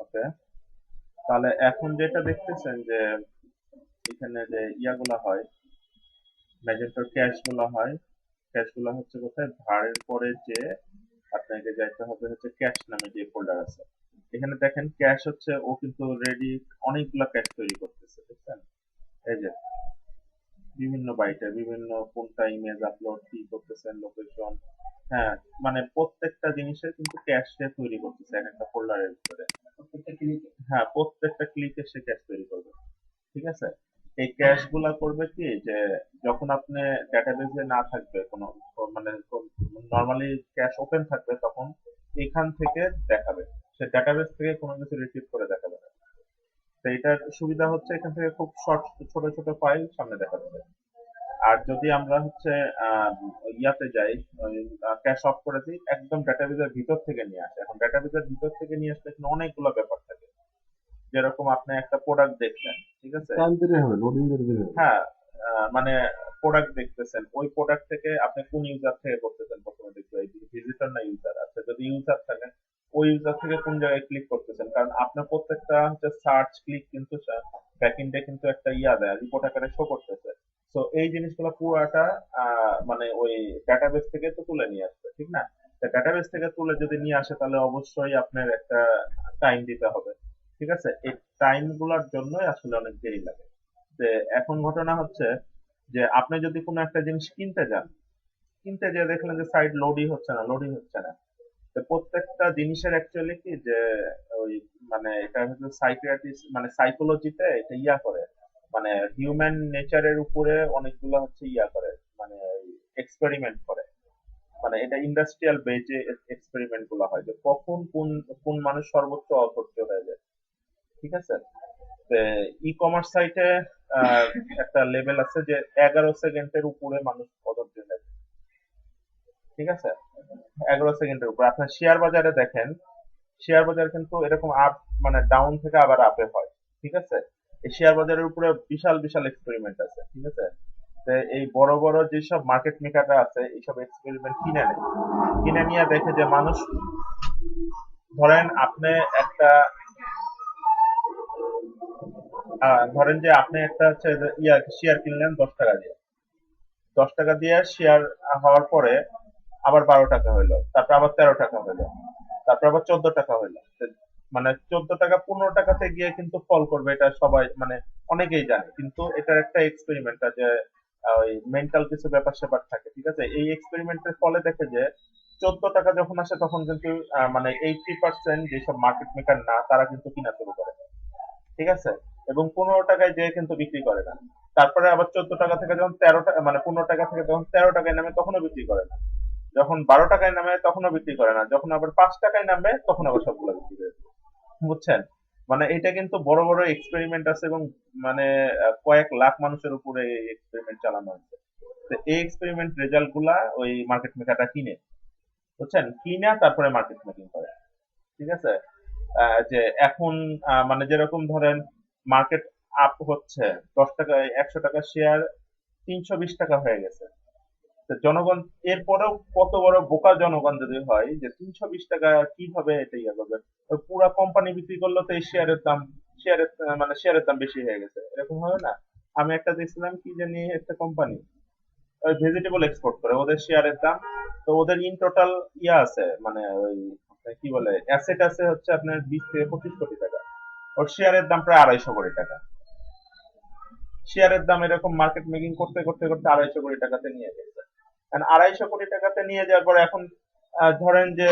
ওকে, তাহলে এখন যেটা দেখতেছেন যে এখানে যে ইয়াগুলা হয়, ম্যাজেন্টোর ক্যাশ গুলা হয়, ক্যাশ গুলা হচ্ছে কোথায়, ভাড়ের পরে যে আপনাকে যাইতে হবে হচ্ছে ক্যাশ নামে যে ফোল্ডার আছে। এখানে দেখেন ক্যাশ হচ্ছে ও কিন্তু রেডি অনেকগুলা ক্যাশ তৈরি করতেছে, দেখছেন? এই যে বিভিন্ন বাইটে বিভিন্ন কোনটা ইমেজ আপলোড কি করতেছেন, লোকেশন, হ্যাঁ, মানে প্রত্যেকটা জিনিসের কিন্তু ক্যাশ সে তৈরি করতেছে এক একটা ফোল্ডারের ভিতরে। হ্যাঁ, প্রত্যেকটা ক্লিকে সে ক্যাশ তৈরি করবে। ঠিক আছে? এই ক্যাশ গুলা করবে কি যে যখন আপনি ডেটাবেজে না থাকবে কোনো, মানে নর্মালি ক্যাশ ওপেন থাকবে তখন এখান থেকে দেখাবে, সে ডেটাবেজ থেকে কোনো কিছু রিট্রিভ করে দেখাবে না। তো এটার সুবিধা হচ্ছে এখান থেকে খুব শর্ট ছোট ছোট ফাইল সামনে দেখা যাবে। আর যদি আমরা হচ্ছে আহ, ইয়াতে যাই, ক্যাশ অফ করে দিই, একদম ডেটাবেজের ভিতর থেকে নিয়ে আসে। এখন ডেটাবেজের ভিতর থেকে নিয়ে আসলে এখানে অনেকগুলো ব্যাপার থাকে, যেরকম আপনি একটা প্রোডাক্ট দেখলেন, ঠিক আছে? টাইম দিলে হবে, লোডিং দিলে হবে। হ্যাঁ, মানে প্রোডাক্ট দেখতেছেন, ওই প্রোডাক্ট থেকে আপনি কোন ইউজার থেকে করতেছেন প্রথমে দেখতে হয়, ভিজিটর না ইউজার। আচ্ছা, যদি ইউজার থাকেন, ওই ইউজার থেকে কোন জায়গায় ক্লিক করতেছেন, কারণ আপনার প্রত্যেকটা হচ্ছে সার্চ ক্লিক কিন্তু ব্যাকএন্ডে কিন্তু একটা ইয়া দেয়, রিপোর্ট আকারে শো করতেছে। তো এই জিনিসগুলো পুরাটা মানে ওই ডাটাবেস থেকে তো তুলে নিয়ে আসবে, ঠিক না? ডাটাবেস থেকে তুলে যদি নিয়ে আসে তাহলে অবশ্যই আপনার একটা টাইম দিতে হবে। ঠিক আছে, এই টাইম গুলার জন্যই আসলে অনেক দেরি লাগে। যে এখন ঘটনা হচ্ছে যে আপনি যদি কোনো একটা জিনিস কিনতে যান, কিনতে যেয়ে দেখলেন যে সাইট লোডই হচ্ছে না, লোডই হচ্ছে না। তো প্রত্যেকটা জিনিসের অ্যাকচুয়ালি কি যে ওই, মানে এটা হচ্ছে সাইকিয়াট্রিস্ট, মানে সাইকোলজিতে এটা ইয়া করে, মানে হিউম্যান নেচারের উপরে অনেকগুলো হচ্ছে ইয়া করে, মানে এক্সপেরিমেন্ট করে। মানে এটা ইন্ডাস্ট্রিয়াল বেজে এক্সপেরিমেন্ট গুলো হয় যে কখন কোন কোন মানুষ সর্বোচ্চ অধৈর্য হয়ে যায়। ঠিক আছে, ই কমার্স সাইটে একটা লেভেল আছে যে 11 সেকেন্ডের উপরে মানুষ অধৈর্য হয়ে যায়। ঠিক আছে, 11 সেকেন্ডের উপর। আপনার শেয়ার বাজারে দেখেন, শেয়ার বাজার কিন্তু এরকম আপ, মানে ডাউন থেকে আবার আপে হয়। ঠিক আছে, এই শেয়ার বাজারের উপরে বিশাল বিশাল এক্সপেরিমেন্ট আছে। ঠিক আছে, তো এই বড় বড় যেসব মার্কেট মেকাররা আছে এইসব এক্সপেরিমেন্ট কিনে নেয়, কিনে নিয়ে দেখে যে মানুষ, ধরেন আপনি একটা ধরেন যে আপনি একটা হচ্ছে যে ইয়া শেয়ার কিনলেন 10 টাকা দিয়ে, 10 টাকা দিয়ে শেয়ার হওয়ার পরে আবার 12 টাকা হইলো, তারপর আবার 13 টাকা হইলো, তারপর আবার 14 টাকা হইলো। মানে 14 টাকা 15 টাকাতে গিয়ে কিন্তু ফল করবে, এটা সবাই মানে অনেকেই জানে, কিন্তু এটার একটা এক্সপেরিমেন্ট আছে, ওই মেন্টাল কিছু ব্যাপার স্যাপার থাকে। ঠিক আছে, এই এক্সপেরিমেন্টের ফলে দেখে যে 14 টাকা যখন আসে তখন কিন্তু মানে 80% যেসব মার্কেট মেকার না তারা কিন্তু কিনা শুরু করে। ঠিক আছে, এবং 15 টাকায় যে কিন্তু বিক্রি করে না। তারপরে আবার 14 টাকা থেকে যখন 13 টাকা, মানে 15 টাকা থেকে যখন 13 টাকায় নামে তখনও বিক্রি করে না। যখন 12 টাকায় নামে তখনও বিক্রি করে না। যখন আবার 5 টাকায় নামে তখন আবার সবগুলো বিক্রি করে দেয়। বুঝছেন? মানে এটা কিন্তু বড় বড় এক্সপেরিমেন্ট আছে, এবং মানে কয়েক লাখ মানুষের উপরে এই এক্সপেরিমেন্ট চালানো হয়েছে। তো এই এক্সপেরিমেন্ট রেজাল্ট গুলা ওই মার্কেট মেকারটা কিনে, বুঝছেন, কিনা তারপরে মার্কেট মেকিং করে। ঠিক আছে, যে এখন মানে যেরকম ধরেন মার্কেট আপ হচ্ছে, 10 টাকায় 100 টাকা শেয়ার 320 টাকা হয়ে গেছে। তো জনগণ এরপরেও কত বড় বোকা জনগণ যদি হয় যে 320 টাকা কিভাবে এটা ইয়ে করবে, ওই পুরা কোম্পানি বিক্রি করলো তো এই শেয়ারের দাম, শেয়ারের মানে শেয়ারের দাম বেশি হয়ে গেছে, এরকম হবে না? আমি একটা দেখছিলাম কি জানি একটা কোম্পানি ভেজিটেবল এক্সপোর্ট করে, ওদের শেয়ারের দাম, তো ওদের ইন টোটাল ইয়া আছে, মানে ওই আপনার কি বলে অ্যাসেট আছে হচ্ছে আপনার 20 থেকে 25 কোটি টাকা, ওর শেয়ারের দাম প্রায় 250 কোটি টাকা। শেয়ারের দাম এরকম মার্কেট মেকিং করতে করতে করতে 250 কোটি টাকাতে নিয়ে গেছে। 250 কোটি টাকাতে নিয়ে যাওয়ার পরে এখন ধরেন যে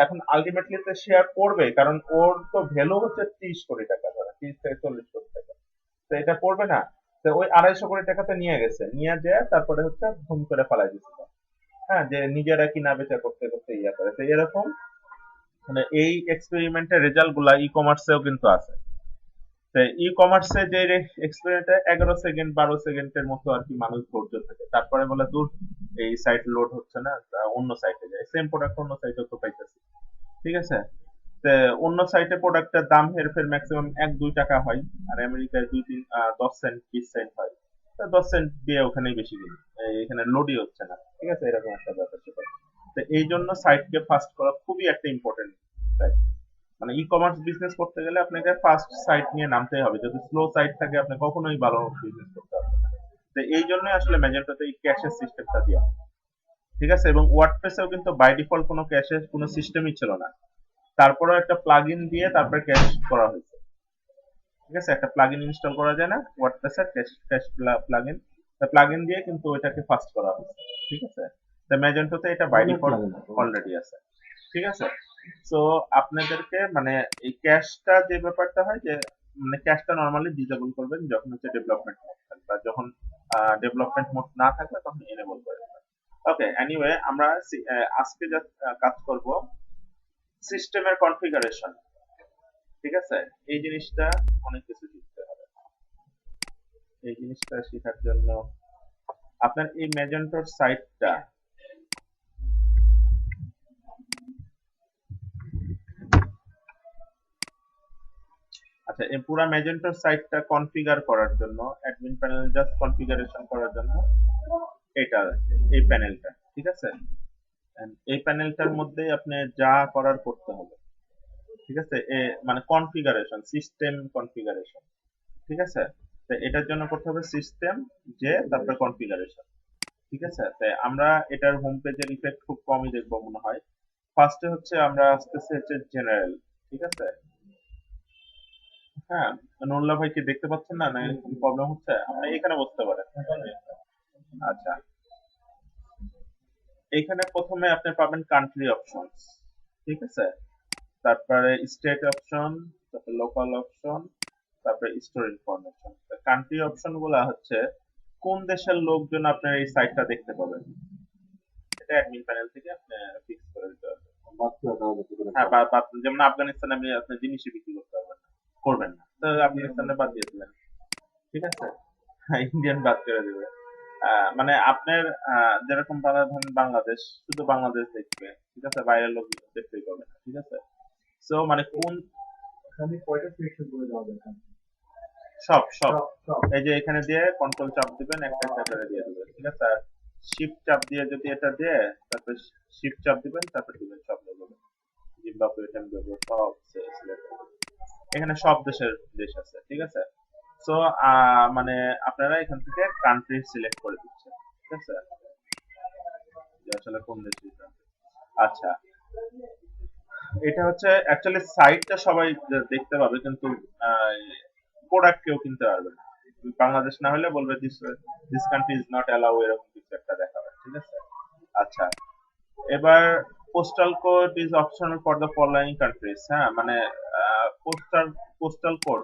এখন আলটিমেটলি তো শেয়ার পড়বে, কারণ ওর তো ভ্যালু হচ্ছে 30 কোটি টাকা, ধরেন 30 থেকে 40 কোটি টাকা। তো এটা পড়বে না। তো ওই 250 কোটি টাকাতে নিয়ে গেছে, নিয়ে যায় তারপরে হচ্ছে ধুম করে ফেলাই দিচ্ছে। হ্যাঁ, যে নিজেরা কিনা বেচা করতে করতে ইয়া করে, তো এরকম মানে এই এক্সপেরিমেন্টের রেজাল্ট গুলা ই কমার্সেও কিন্তু আছে। তো ই কমার্সে যে এক্সপেরিমেন্টে 11 সেকেন্ড 12 সেকেন্ডের মতো আর কি মানুষ ধৈর্য থাকে, তারপরে বলে দূর, এই সাইট লোড হচ্ছে না, তা অন্য সাইটে যায়, সেম প্রোডাক্ট অন্য সাইটে তো পাইতেছি। ঠিক আছে, তো অন্য সাইটে প্রোডাক্টের দাম হেরফের ম্যাক্সিমাম 1-2 টাকা হয়, আর আমেরিকায় 2-3 10 সেন্ট 20 সেন্ট হয়। তা 10 সেন্ট দিয়ে ওখানেই বেশি কিনি, এখানে লোডই হচ্ছে না, ঠিক আছে, এরকম একটা ব্যাপার সেটা। তো এই জন্য সাইটকে ফাস্ট করা খুবই একটা ইম্পর্টেন্ট। মানে ই কমার্স বিজনেস করতে গেলে আপনাকে ফার্স্ট সাইট নিয়ে নামতেই হবে, যদি স্লো সাইট থাকে আপনি কখনোই ভালো বিজনেস করতে পারবেন না। তো এই জন্যই আসলে ম্যাজেন্টোতে এই ক্যাশের সিস্টেমটা দেওয়া, ঠিক আছে। এবং ওয়ার্ডপ্রেসেও কিন্তু বাই ডিফল্ট কোনো ক্যাশের কোনো সিস্টেমই ছিল না, তারপরেও একটা প্লাগইন দিয়ে তারপরে ক্যাশ করা হয়েছে, ঠিক আছে। একটা প্লাগইন ইনস্টল করা যায় না ওয়ার্ডপ্রেসের, ক্যাশ ক্যাশ প্লাগইন, প্লাগইন দিয়ে কিন্তু ওইটাকে ফাস্ট করা হয়েছে, ঠিক আছে। তো ম্যাজেন্টোতে এটা বাই ডিফল্ট অলরেডি আছে, ঠিক আছে। সো আপনাদেরকে মানে এই ক্যাশটা যে ব্যাপারটা হয় যে, মানে ক্যাশটা নরমালি ডিসেবল করবেন যখন হচ্ছে ডেভেলপমেন্ট মোড থাকবে, আর যখন ডেভেলপমেন্ট মোড না থাকবে তখন এনেবল করে দেবেন। ওকে, এনিওয়ে আমরা আজকে যা কাজ করব সিস্টেমের কনফিগারেশন, ঠিক আছে। এই জিনিসটা অনেক কিছু শিখতে হবে। এই জিনিসটা শেখার জন্য আপনার এই ম্যাজেন্টোর সাইটটা, আচ্ছা, এই পুরো ম্যাজেন্টোর সাইটটা কনফিগার করার জন্য, অ্যাডমিন প্যানেল জাস্ট কনফিগারেশন করার জন্য এটা আছে, এই প্যানেলটা, ঠিক আছে। And এই প্যানেলটার মধ্যে আপনি যা করার করতে হবে, ঠিক আছে। মানে কনফিগারেশন, সিস্টেম কনফিগারেশন, ঠিক আছে। তো এটার জন্য করতে হবে সিস্টেম যে তারপরে কনফিগারেশন, ঠিক আছে। তাই আমরা এটার হোম পেজের ইফেক্ট খুব কমই দেখবো মনে হয়। ফার্স্টে হচ্ছে আমরা আসতেছি হচ্ছে জেনারেল, ঠিক আছে। হ্যাঁ, নুরুল্লাহ ভাই কি দেখতে পাচ্ছেন না, না প্রবলেম হচ্ছে? আপনি এখানে বসতে পারেন। আচ্ছা, এইখানে প্রথমে আপনি পাবেন কান্ট্রি অপশনস, ঠিক আছে। তারপরে স্টেট অপশন, তারপরে লোকাল অপশন, তারপরে স্টোর ইনফরমেশন। কান্ট্রি অপশন গুলা হচ্ছে কোন দেশের লোকজন আপনার এই সাইটটা দেখতে পাবেন, এটা অ্যাডমিন প্যানেল থেকে আপনি ফিক্স করে দিতে পারবেন। হ্যাঁ, যেমন আফগানিস্তানে আপনি আপনার জিনিসই বিক্রি করতে পারবেন না, করবেন না, তো আফগানিস্তানে বাদ দিয়েছিলেন, ঠিক আছে। হ্যাঁ, ইন্ডিয়ান বাদ করে দেবে। মানে আপনার যেরকম ধরেন বাংলাদেশ, শুধু বাংলাদেশ দেখবে, ঠিক আছে, বাইরের লোক দেখতেই পাবে না, ঠিক আছে। সো মানে কোন, সব সব এই যে এখানে দিয়ে কন্ট্রোল চাপ দিবেন, একটা একটা করে দিয়ে দিবেন, ঠিক আছে। আর শিফট চাপ দিয়ে যদি এটা দিয়ে তারপরে শিফট চাপ দিবেন, তারপর দিবেন সব লোক, জিম্বাবুয়ে টেম্বাবুয়ে সব সিলেক্ট করবেন। এখানে সব দেশের দেশ আছে, ঠিক আছে। সো মানে আপনারা এখান থেকে কান্ট্রি সিলেক্ট করে দিচ্ছেন, ঠিক আছে, যে আসলে কোন দেশ দিতে হবে। আচ্ছা, এটা হচ্ছে অ্যাকচুয়ালি সাইটটা সবাই দেখতে পাবে, কিন্তু প্রোডাক্ট কেউ কিনতে পারবে না। বাংলাদেশ না হলে বলবে this country is not allow, এরকম কিছু একটা দেখাবে, ঠিক আছে। আচ্ছা, এবার postal code is optional for the following countries. হ্যাঁ, মানে পোস্টাল কোড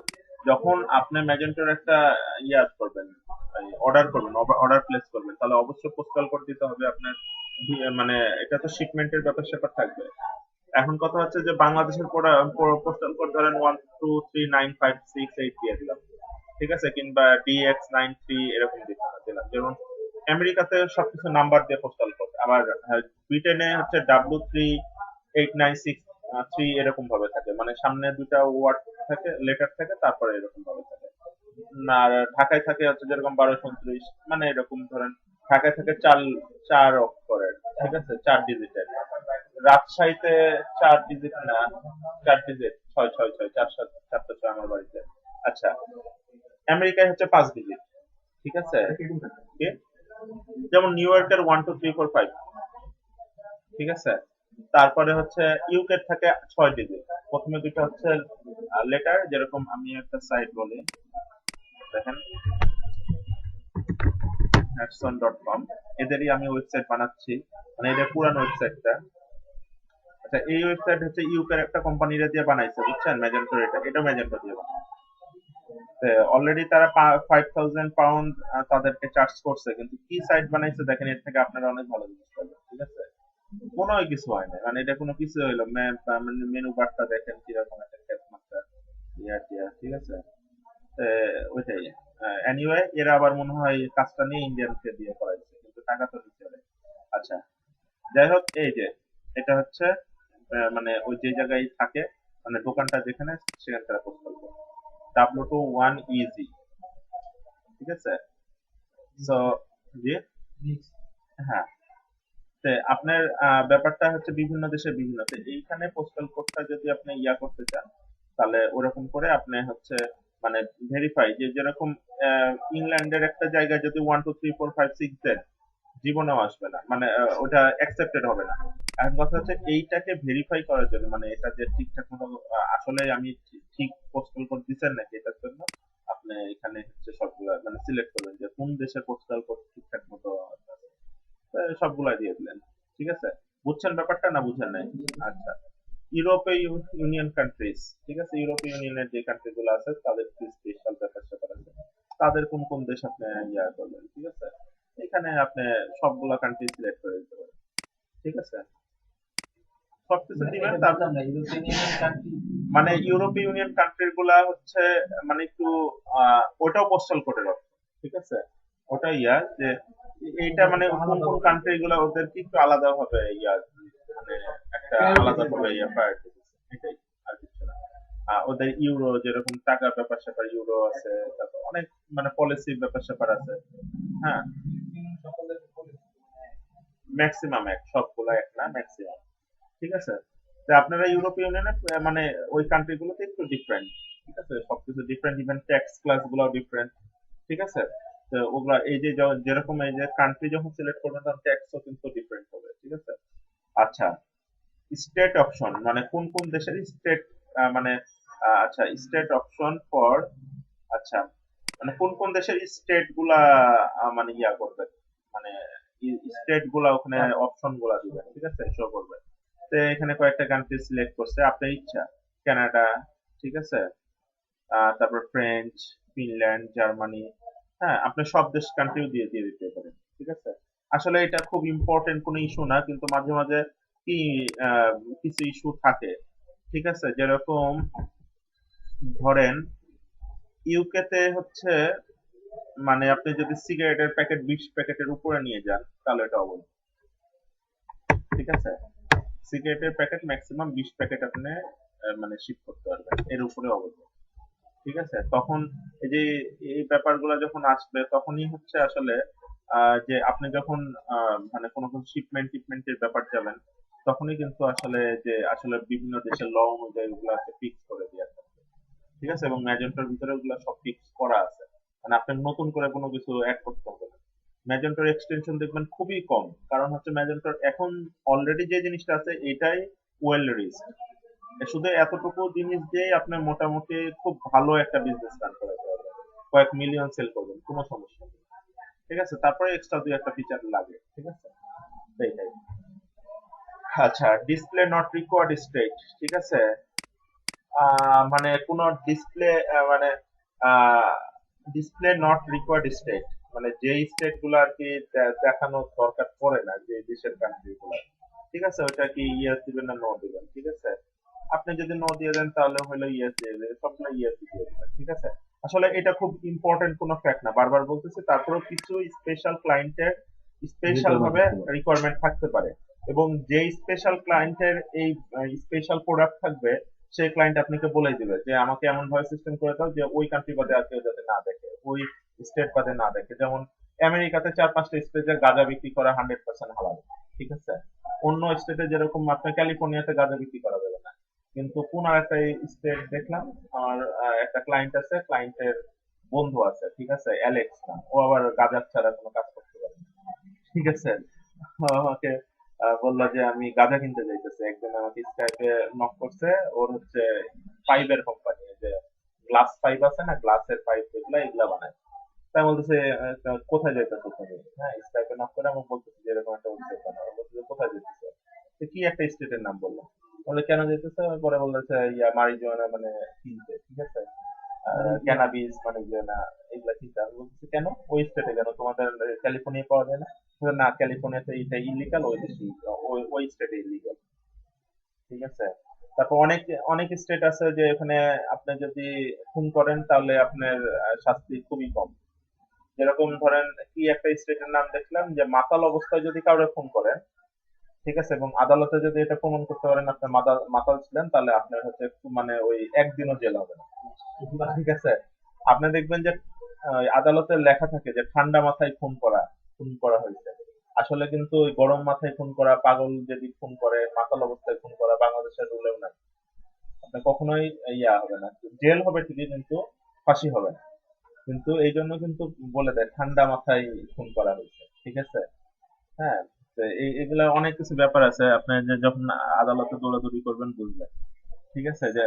যখন আপনি ম্যাজেন্টোর একটা ইয়া করবেন, অর্ডার করবেন, অর্ডার প্লেস করবেন, তাহলে অবশ্যই পোস্টাল কোড দিতে হবে আপনার। মানে এটা তো শিপমেন্টের ব্যাপার স্যাপার থাকবে। এখন কথা হচ্ছে যে বাংলাদেশের পোস্টাল কোড ধরেন 1239568 দিয়ে দিলাম, ঠিক আছে, কিংবা DX93 এরকম দিলাম। যেমন আমেরিকাতে সবকিছু নাম্বার দিয়ে পোস্টাল কোড, আবার ব্রিটেনে হচ্ছে W3896 এরকম ভাবে থাকে, মানে সামনে দুটা ওয়ার্ড থাকে, লেটার থাকে, তারপরে এরকম ভাবে থাকে। আর ঢাকায় থাকে হচ্ছে যেরকম 1229, মানে এরকম ধরেন ঢাকায় থাকে চার চার অক্ষরের, ঠিক আছে, 4 ডিজিটের। রাজশাহীতে 4 ডিজিট না, 4 ডিজিট, 666, 4 7 4 আমার বাড়িতে। আচ্ছা, আমেরিকায় হচ্ছে 5 ডিজিট, ঠিক আছে। কি? যেমন নিউ ইয়র্কের 1 2 3 4 5, ঠিক আছে। তারপরে হচ্ছে ইউকে থাকে 6 ডিজিট। প্রথমে দুটো হচ্ছে লেটার, যেরকম আমি একটা সাইট বলি, দেখেন hatson.com, এদেরই আমি ওয়েবসাইট বানাচ্ছি, মানে এদের পুরানো ওয়েবসাইটটা। আচ্ছা, এই ওয়েবসাইট হচ্ছে ইউকের একটা কোম্পানিরা দিয়ে বানাইছে, বুঝছেন, ম্যাজেন্টো, এটা ম্যাজেন্টো দিয়ে বানাইছে। অলরেডি তারা £5000 তাদেরকে চার্জ করছে, কিন্তু কি সাইট বানাইছে দেখেন, এর থেকে আপনারা অনেক ভালো জিনিস পাবেন, ঠিক আছে। কোনো কিছু হয় না, মানে এটা কোনো কিছু হইলো ম্যাপ, মানে মেনু বারটা দেখেন কিরকম একটা খ্যাত মাত্রা, ইয়া টিয়া, ঠিক আছে। তো ওইটাই। এনিওয়ে, এরা আবার মনে হয় কাজটা নিয়ে ইন্ডিয়ানকে দিয়ে করাইছে, কিন্তু টাকা তো দিতে হবে। আচ্ছা, যাই হোক, এই যে এটা হচ্ছে মানে ওই যে জায়গায় থাকে, মানে দোকানটা যেখানে, সেখানকার পোস্টাল কোড W21EG, ঠিক আছে। সো জি, হ্যাঁ, আপনার ব্যাপারটা হচ্ছে বিভিন্ন দেশে বিভিন্ন, তো এইখানে পোস্টাল কোডটা যদি আপনি ইয়া করতে চান তাহলে ওরকম করে আপনি হচ্ছে মানে ভেরিফাই, যে যেরকম ইংল্যান্ডের একটা জায়গায় যদি 1 2 3 4 5 6 দেন জীবনেও আসবে না, মানে ওটা অ্যাকসেপ্টেড হবে না। এখন কথা হচ্ছে এইটাকে ভেরিফাই করার জন্য, মানে এটা যে ঠিকঠাক মতো আসলে আমি ঠিক পোস্টাল কোড দিচ্ছেন নাকি এটার জন্য আপনি এখানে হচ্ছে সবগুলা মানে সিলেক্ট করবেন যে কোন দেশের পোস্টাল কোড ঠিকঠাক মতো আছে। সবগুলা দিয়ে দিলেন, ঠিক আছে। বুঝছেন ব্যাপারটা না বুঝেন নাই? আচ্ছা, ইউরোপীয় ইউনিয়ন কান্ট্রিজ, ঠিক আছে, ইউরোপীয় ইউনিয়নের যে কান্ট্রি গুলো আছে তাদের স্পেশাল ব্যাপার স্যাপার আছে, তাদের কোন কোন দেশ আপনি ইয়া করবেন, ঠিক আছে। এখানে আপনি সবগুলা কান্ট্রি সিলেক্ট করে দিতে পারেন, ঠিক আছে। সবকিছু দিবেন তারপর মানে ইউরোপীয় ইউনিয়ন কান্ট্রি গুলা হচ্ছে মানে একটু ওটাও পোস্টাল কোডের অপশন, ঠিক আছে। ওটা ইয়া যে এইটা মানে কোন কোন কান্ট্রি গুলা ওদের কি একটু আলাদা হবে ইয়া, মানে একটা আলাদা ভাবে ইয়া প্রায়োরিটি এটাই, আর কিছু না। ওদের ইউরো যেরকম টাকা ব্যাপার স্যাপার ইউরো আছে, তারপর অনেক মানে পলিসি ব্যাপার স্যাপার আছে। হ্যাঁ, ম্যাক্সিমাম এক, সবগুলা এক না, ম্যাক্সিমাম, ঠিক আছে। তো আপনারা ইউরোপীয় ইউনিয়নে মানে ওই কান্ট্রি গুলোতে একটু ডিফারেন্ট, ঠিক আছে, সবকিছু ডিফারেন্ট, ইভেন ট্যাক্স ক্লাস গুলো ডিফারেন্ট, ঠিক আছে। তো ওগুলা এই যে যেরকম এই যে কান্ট্রি যখন সিলেক্ট করবেন তখন ট্যাক্সও কিন্তু ডিফারেন্ট হবে, ঠিক আছে। আচ্ছা, স্টেট অপশন মানে কোন কোন দেশের স্টেট মানে আচ্ছা স্টেট অপশন ফর, আচ্ছা মানে কোন কোন দেশের স্টেট গুলা মানে ইয়া করবে, মানে স্টেট গুলা ওখানে অপশন গুলা দিবেন, ঠিক আছে, শো করবে। তো এখানে কয়েকটা কান্ট্রি সিলেক্ট করছে আপনার ইচ্ছা, কানাডা, ঠিক আছে, তারপর ফ্রেঞ্চ, ফিনল্যান্ড, জার্মানি, হ্যাঁ আপনি সব দেশ কান্ট্রিও দিয়ে দিয়ে দিতে পারেন, ঠিক আছে। আসলে এটা খুব ইম্পর্টেন্ট কোনো ইস্যু না, কিন্তু মাঝে মাঝে কি আহ, কিছু ইস্যু থাকে, ঠিক আছে। যেরকম ধরেন ইউকে তে হচ্ছে মানে আপনি যদি সিগারেটের প্যাকেট 20 প্যাকেটের উপরে নিয়ে যান তাহলে এটা অবৈধ, ঠিক আছে। সিগারেটের প্যাকেট ম্যাক্সিমাম 20 প্যাকেট আপনি মানে শিপ করতে পারবেন, এর উপরে অবৈধ, ঠিক আছে। তখন এই যে এই ব্যাপারগুলো যখন আসবে তখনই হচ্ছে আসলে যে আপনি যখন মানে কোনো কোনো শিপমেন্ট টিপমেন্টের ব্যাপার যাবেন তখনই কিন্তু আসলে যে আসলে বিভিন্ন দেশের ল অনুযায়ী ওগুলো ফিক্স করে দেওয়া থাকে, ঠিক আছে। এবং ম্যাজেন্টার ভিতরে ওগুলো সব ফিক্স করা আছে, মানে আপনাকে নতুন করে কোনো কিছু অ্যাড করতে হবে না। ম্যাজেন্টার এক্সটেনশন দেখবেন খুবই কম, কারণ হচ্ছে ম্যাজেন্টার এখন অলরেডি যে জিনিসটা আছে এটাই ওয়েল রিস্ক, শুধু এতটুকু জিনিস দিয়ে আপনি মোটামুটি খুব ভালো একটা বিজনেস রান করাতে পারবেন, কয়েক মিলিয়ন সেল করবেন কোনো সমস্যা নেই, ঠিক আছে। তারপরে এক্সট্রা দুই একটা ফিচার লাগে, ঠিক আছে, এইটাই। আচ্ছা, ডিসপ্লে নট রিকোয়ার্ড স্টেট, ঠিক আছে। মানে কোন ডিসপ্লে মানে ডিসপ্লে নট রিকোয়ার্ড স্টেট, মানে যে স্টেট গুলো আর কি দেখানোর দরকার পড়ে না, যে দেশের কান্ট্রি গুলো, ঠিক আছে, ওটা কি ইয়েস দিবেন না নো দিবেন, ঠিক আছে। আপনি যদি নো দিয়ে দেন তাহলে হলো ইয়েস দিয়ে দেবেন, সবগুলো ইয়েস দিয়ে দেবেন, ঠিক আছে। আসলে এটা খুব ইম্পর্টেন্ট কোনো ফ্যাক্ট না, বারবার বলতেছি, তারপরেও কিছু স্পেশাল ক্লায়েন্টের স্পেশাল ভাবে রিকোয়ারমেন্ট থাকতে পারে, এবং যে স্পেশাল ক্লায়েন্টের এই স্পেশাল প্রোডাক্ট থাকবে সেই ক্লায়েন্ট আপনাকে বলে দিবে যে আমাকে এমন ভাবে সিস্টেম করে দাও যে ওই কান্ট্রি বাদে আর কেউ যাতে না দেখে, ওই স্টেট বাদে না দেখে। যেমন আমেরিকাতে 4 5টা স্টেটে গাঁজা বিক্রি করা 100% হালাল, ঠিক আছে। অন্য স্টেটে যেরকম আপনার ক্যালিফোর্নিয়াতে গাঁজা বিক্রি করা যাবে না, কিন্তু কোন আর একটা স্টেট দেখলাম, আমার একটা ক্লায়েন্ট আছে, ক্লায়েন্টের বন্ধু আছে, ঠিক আছে, অ্যালেক্স না, ও আবার গাঁজা ছাড়া কোনো কাজ করতে পারে না, ঠিক আছে। ও আমাকে বললো যে আমি গাঁজা কিনতে যাইতেছি, একজন আমাকে স্কাইপে নক করছে, ওর হচ্ছে পাইপের কোম্পানি, যে গ্লাস পাইপ আছে না, গ্লাসের পাইপ যেগুলা এগুলা বানায়। তাই বলতেছে কোথায় যাইতেছো তুমি, হ্যাঁ স্কাইপে নক করে আমাকে বলতেছে যে এরকম একটা ওয়েবসাইট বানাও, বলতেছে কোথায় যেতেছো, তো কি একটা স্টেটের নাম বললো, বলে কেন যেতেছে, পরে বলতেছে ইয়া মারিজুয়ানা মানে কিনতে, ঠিক আছে, ক্যানাবিস মানে যে না এগুলা কিনতে। আমি বলতেছি কেন, ওই স্টেটে কেন, তোমাদের ক্যালিফোর্নিয়া পাওয়া যায় না? বলে, না ক্যালিফোর্নিয়াতে এটা ইলিগাল, ওই দেশে ওই ওই স্টেটে ইলিগাল, ঠিক আছে। তারপর অনেক অনেক স্টেট আছে যে এখানে আপনি যদি খুন করেন তাহলে আপনার শাস্তি খুবই কম। যেরকম ধরেন কি একটা স্টেটের নাম দেখলাম যে মাতাল অবস্থায় যদি কাউকে খুন করেন, ঠিক আছে, এবং আদালতে যদি এটা প্রমাণ করতে পারেন আপনি মাতাল মাতাল ছিলেন, তাহলে আপনার হচ্ছে মানে ওই একদিনও জেল হবে না, ঠিক আছে। আপনি দেখবেন যে আদালতের লেখা থাকে যে ঠান্ডা মাথায় খুন করা হয়েছে। আসলে কিন্তু ওই গরম মাথায় খুন করা, পাগল যদি খুন করে, মাতাল অবস্থায় খুন করা বাংলাদেশের রুলেও নাই। আপনি কখনোই হবে না, জেল হবে ঠিকই কিন্তু ফাঁসি হবে না। কিন্তু এই জন্য কিন্তু বলে দেয় ঠান্ডা মাথায় খুন করা হয়েছে, ঠিক আছে। হ্যাঁ, তো এগুলা অনেক কিছু ব্যাপার আছে, আপনি যে যখন আদালতে দৌড়াদৌড়ি করবেন বুঝবেন, ঠিক আছে। যে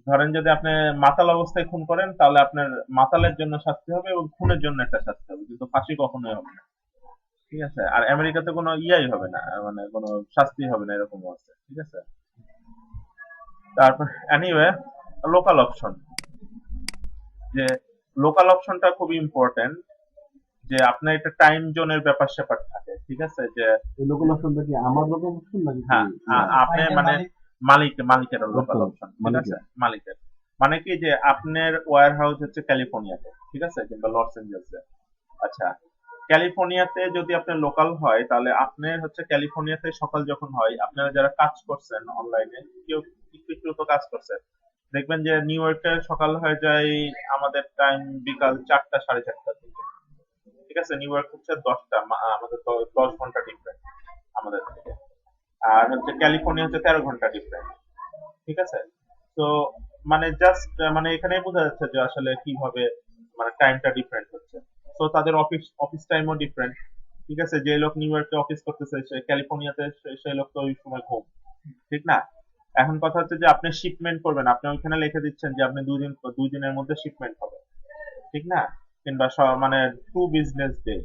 ধরেন যদি আপনি মাতাল অবস্থায় খুন করেন তাহলে আপনার মাতালের জন্য শাস্তি হবে এবং খুনের জন্য একটা শাস্তি হবে, কিন্তু ফাঁসি কখনোই হবে না, ঠিক আছে। আর আমেরিকাতে কোনো ইয়াই হবে না, মানে কোনো শাস্তি হবে না, এরকমও আছে, ঠিক আছে। তারপর এনিওয়ে, লোকাল অপশন, যে লোকাল অপশনটা খুবই ইম্পর্টেন্ট, যে আপনার একটা টাইম জোনের ব্যাপার স্যাপার থাকে, ঠিক আছে। যে এই লোকাল অপশনটা কি আমার লোকাল অপশন নাকি কি? হ্যাঁ, আপনি মানে মালিকের লোকাল লোকাল অপশন, ঠিক আছে, মালিকের। মালিকের। মানে কি যে আপনার ওয়্যার হাউস হচ্ছে ক্যালিফোর্নিয়াতে, ঠিক আছে, কিংবা লস এঞ্জেলসে। আচ্ছা, ক্যালিফোর্নিয়াতে যদি আপনার লোকাল হয় তাহলে আপনার হচ্ছে ক্যালিফোর্নিয়াতে সকাল যখন হয়, আপনারা যারা কাজ করছেন অনলাইনে, কেউ একটু একটু তো কাজ করছেন, দেখবেন যে নিউ ইয়র্কের সকাল হয়ে যায় আমাদের টাইম বিকাল 4টা 4:30টার দিকে, ঠিক আছে। নিউ ইয়র্ক হচ্ছে 10টা, আমাদের 10 ঘন্টা ডিফারেন্ট আমাদের থেকে। আর হচ্ছে ক্যালিফোর্নিয়া হচ্ছে 13 ঘন্টা ডিফারেন্ট, ঠিক আছে। তো মানে জাস্ট মানে এখানেই বোঝা যাচ্ছে যে আসলে কিভাবে মানে টাইমটা ডিফারেন্ট হচ্ছে। তো তাদের অফিস টাইমও ডিফারেন্ট, ঠিক আছে। যে লোক নিউ ইয়র্কে অফিস করতেছে সে ক্যালিফোর্নিয়াতে, সেই লোক তো ওই সময় ঘুম, ঠিক না। এখন কথা হচ্ছে যে আপনি শিপমেন্ট করবেন, আপনি ওইখানে লিখে দিচ্ছেন যে আপনি 2 দিনের মধ্যে শিপমেন্ট হবে, ঠিক না, কিংবা মানে 2 বিজনেস ডে।